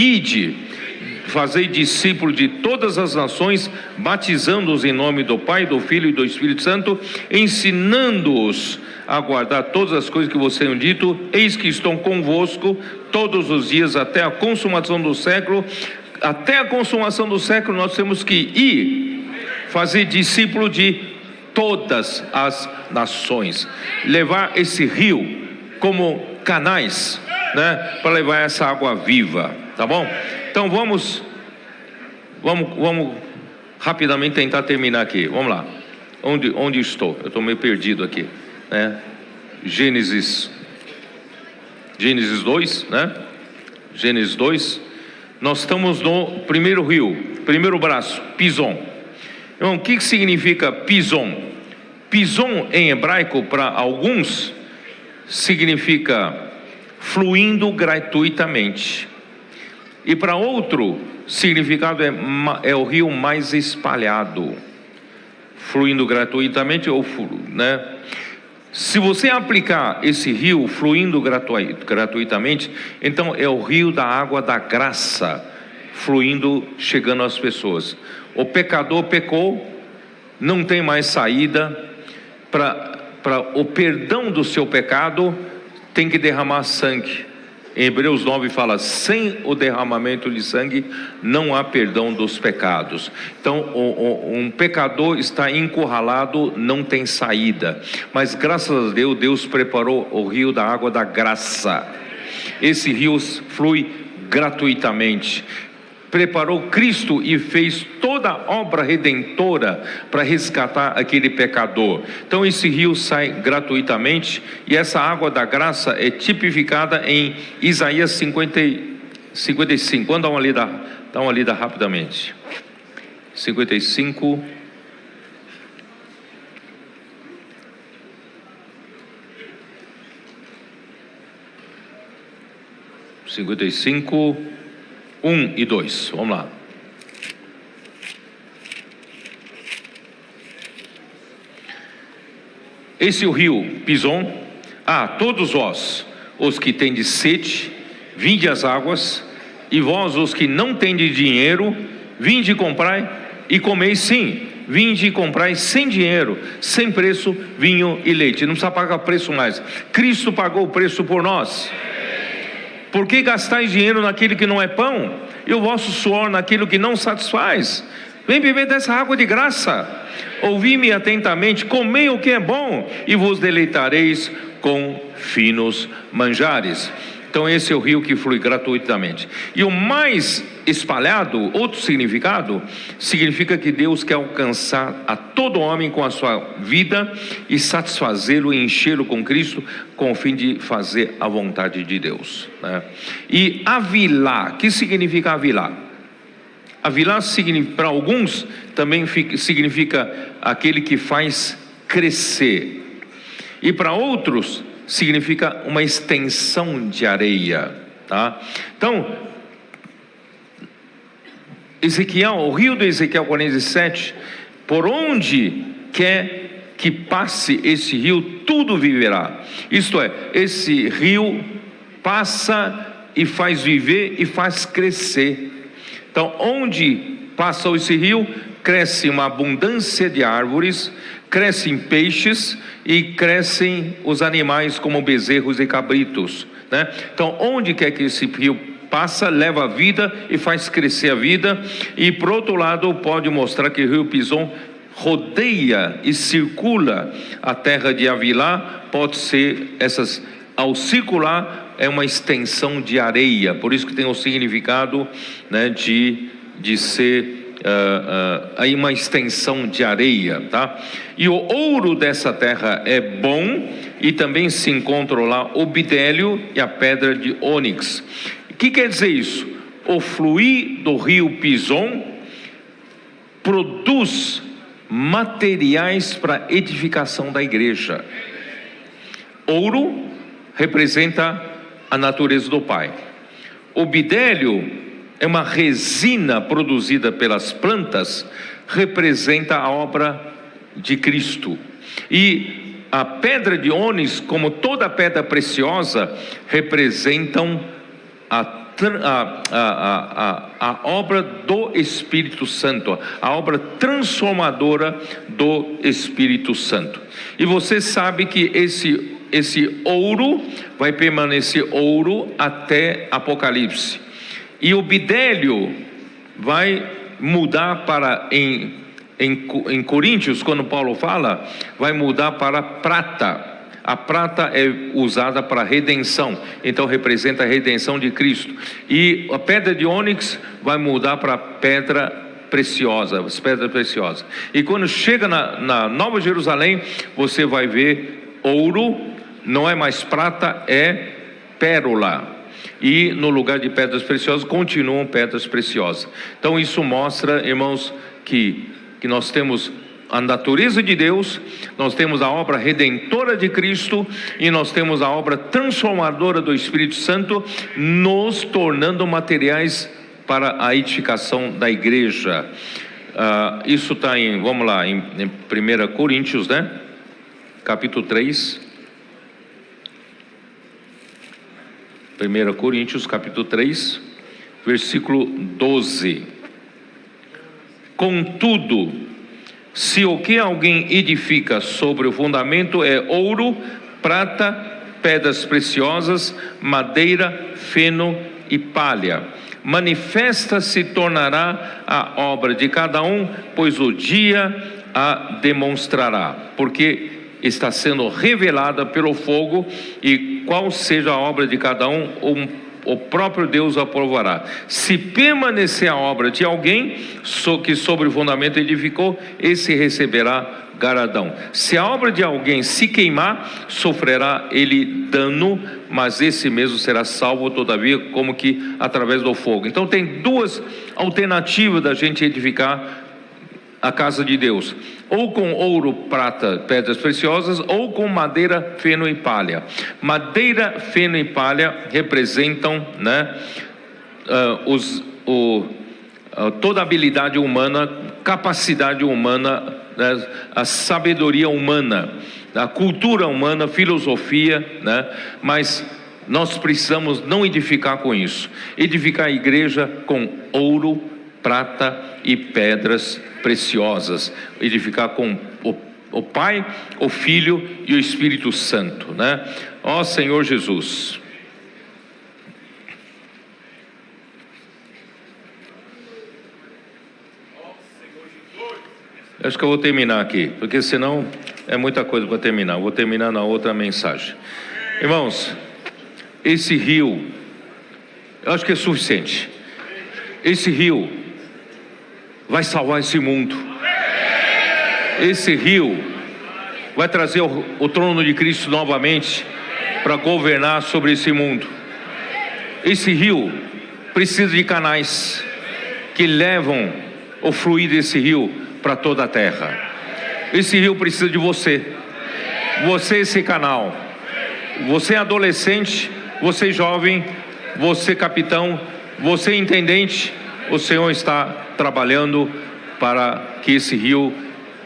fazei discípulos de todas as nações, batizando-os em nome do Pai, do Filho e do Espírito Santo, ensinando-os a guardar todas as coisas que vocês tenham dito. Eis que estou convosco todos os dias até a consumação do século. Até a consumação do século nós temos que ir, fazer discípulo de todas as nações, levar esse rio como canais, né, para levar essa água viva, tá bom? Então vamos rapidamente tentar terminar aqui. Vamos lá. Onde estou? Eu estou meio perdido aqui, né? Gênesis 2, né? Gênesis 2. Nós estamos no primeiro rio, primeiro braço, Pison. Então, o que significa Pison? Pison em hebraico para alguns significa fluindo gratuitamente. E para outro significado é o rio mais espalhado, fluindo gratuitamente, né? Se você aplicar esse rio fluindo gratuitamente, então é o rio da água da graça, fluindo, chegando às pessoas. O pecador pecou, não tem mais saída, para o perdão do seu pecado, tem que derramar sangue. Em Hebreus 9 fala, sem o derramamento de sangue não há perdão dos pecados. Então um pecador está encurralado, não tem saída, mas graças a Deus, Deus preparou o rio da água da graça. Esse rio flui gratuitamente. Preparou Cristo e fez toda a obra redentora para resgatar aquele pecador. Então esse rio sai gratuitamente, e essa água da graça é tipificada em Isaías 55. Vamos dar uma lida rapidamente. 55. (55) 1 e 2, vamos lá. Esse é o rio Pison. Todos vós, os que tendes sede, vinde às águas, e vós, os que não tendes dinheiro, vinde e comprai, e comeis sim. Vinde e comprai sem dinheiro, sem preço, vinho e leite. Não precisa pagar preço mais. Cristo pagou o preço por nós. Por que gastais dinheiro naquilo que não é pão, e o vosso suor naquilo que não satisfaz? Vem beber dessa água de graça. Ouvi-me atentamente, comei o que é bom e vos deleitareis com finos manjares. Então esse é o rio que flui gratuitamente. E o mais espalhado, outro significado, significa que Deus quer alcançar a todo homem com a sua vida e satisfazê-lo e enchê-lo com Cristo, com o fim de fazer a vontade de Deus, né? E avilá, que significa avilá? Avilá, para alguns, também significa aquele que faz crescer. E para outros, significa uma extensão de areia, tá? Então, Ezequiel, o rio de Ezequiel 47, por onde quer que passe esse rio, tudo viverá. Isto é, esse rio passa e faz viver e faz crescer. Então, onde passa esse rio, cresce uma abundância de árvores, crescem peixes e crescem os animais como bezerros e cabritos, né? Então, onde quer que esse rio passa, leva a vida e faz crescer a vida. E por outro lado, pode mostrar que o rio Pison rodeia e circula a terra de Avilá. Pode ser ao circular, é uma extensão de areia, por isso que tem o significado, né, de ser aí uma extensão de areia, tá? E o ouro dessa terra é bom, e também se encontra lá o bidélio e a pedra de ônix. O que quer dizer isso? O fluir do rio Pison produz materiais para edificação da igreja. Ouro representa a natureza do Pai. O bidélio é uma resina produzida pelas plantas, representa a obra de Cristo. E a pedra de ônix, como toda pedra preciosa, representam a obra do Espírito Santo, a obra transformadora do Espírito Santo. E você sabe que esse ouro vai permanecer ouro até Apocalipse. E o bidélio vai mudar para, em Coríntios, quando Paulo fala, vai mudar para prata. A prata é usada para redenção, então representa a redenção de Cristo. E a pedra de ônix vai mudar para pedra preciosa, as pedras preciosas. E quando chega na Nova Jerusalém, você vai ver ouro, não é mais prata, é pérola. E no lugar de pedras preciosas, continuam pedras preciosas. Então isso mostra, irmãos, que nós temos a natureza de Deus, nós temos a obra redentora de Cristo, e nós temos a obra transformadora do Espírito Santo, nos tornando materiais para a edificação da igreja. Isso está vamos lá, em 1 Coríntios, né? Capítulo 3. 1 Coríntios, capítulo 3, versículo 12. Contudo, se o que alguém edifica sobre o fundamento é ouro, prata, pedras preciosas, madeira, feno e palha, manifesta se tornará a obra de cada um, pois o dia a demonstrará, porque está sendo revelada pelo fogo, e qual seja a obra de cada um, o próprio Deus aprovará. Se permanecer a obra de alguém que sobre o fundamento edificou, esse receberá galardão. Se a obra de alguém se queimar, sofrerá ele dano, mas esse mesmo será salvo, todavia, como que através do fogo. Então tem duas alternativas da gente edificar a casa de Deus: ou com ouro, prata, pedras preciosas, ou com madeira, feno e palha. Madeira, feno e palha representam, né, toda a habilidade humana, capacidade humana, né, a sabedoria humana, a cultura humana, filosofia, né? Mas nós precisamos não edificar com isso, edificar a igreja com ouro, prata e pedras preciosas, edificar com o Pai, o Filho e o Espírito Santo, né? Ó Senhor Jesus. Acho que eu vou terminar aqui, porque senão é muita coisa para terminar. Eu vou terminar na outra mensagem. Irmãos, esse rio, eu acho que é suficiente. Esse rio vai salvar esse mundo. Esse rio vai trazer o trono de Cristo novamente para governar sobre esse mundo. Esse rio precisa de canais que levam o fluir desse rio para toda a terra. Esse rio precisa de você. Você esse canal. Você adolescente, você jovem, você capitão, você intendente. O Senhor está trabalhando para que esse rio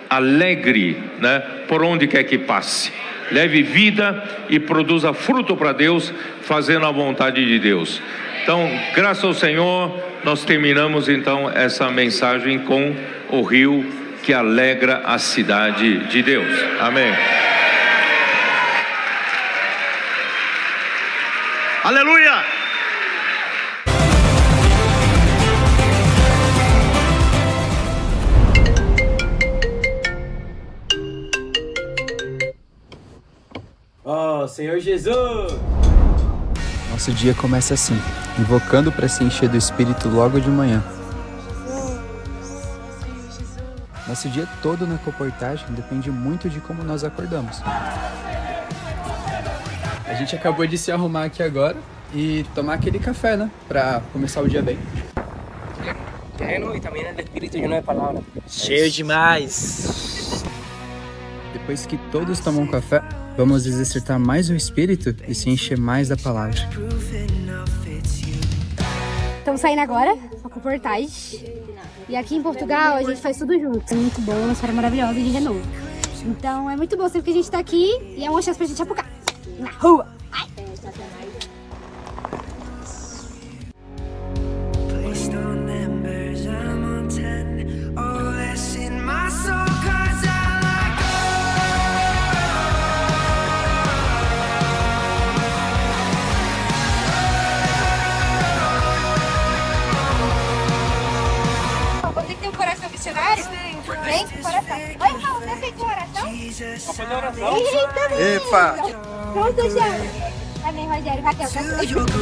alegre, né, por onde quer que passe. Leve vida e produza fruto para Deus, fazendo a vontade de Deus. Então, graças ao Senhor, nós terminamos então essa mensagem com o rio que alegra a cidade de Deus. Amém. Aleluia! Oh, Senhor Jesus! Nosso dia começa assim, invocando para se encher do Espírito logo de manhã. Nosso dia todo na comportagem depende muito de como nós acordamos. A gente acabou de se arrumar aqui agora e tomar aquele café, né? Pra começar o dia bem. Lleno y también el Espíritu lleno de palabras. Cheio demais! Depois que todos tomam café, vamos exercitar mais o Espírito e se encher mais da palavra. Estamos saindo agora, a comportagem. E aqui em Portugal a gente faz tudo junto. É muito bom, uma história maravilhosa de renovo. Então é muito bom sempre que a gente tá aqui e é uma chance pra gente apucar na rua. Ai. Você que tem um coração missionário, vem com o coração. Oi, Raul, você fez uma oração? Vamos fazer oração. Eita, Epa! Pronto, Rogério. Amém, Rogério. Raquel, tá tudo junto.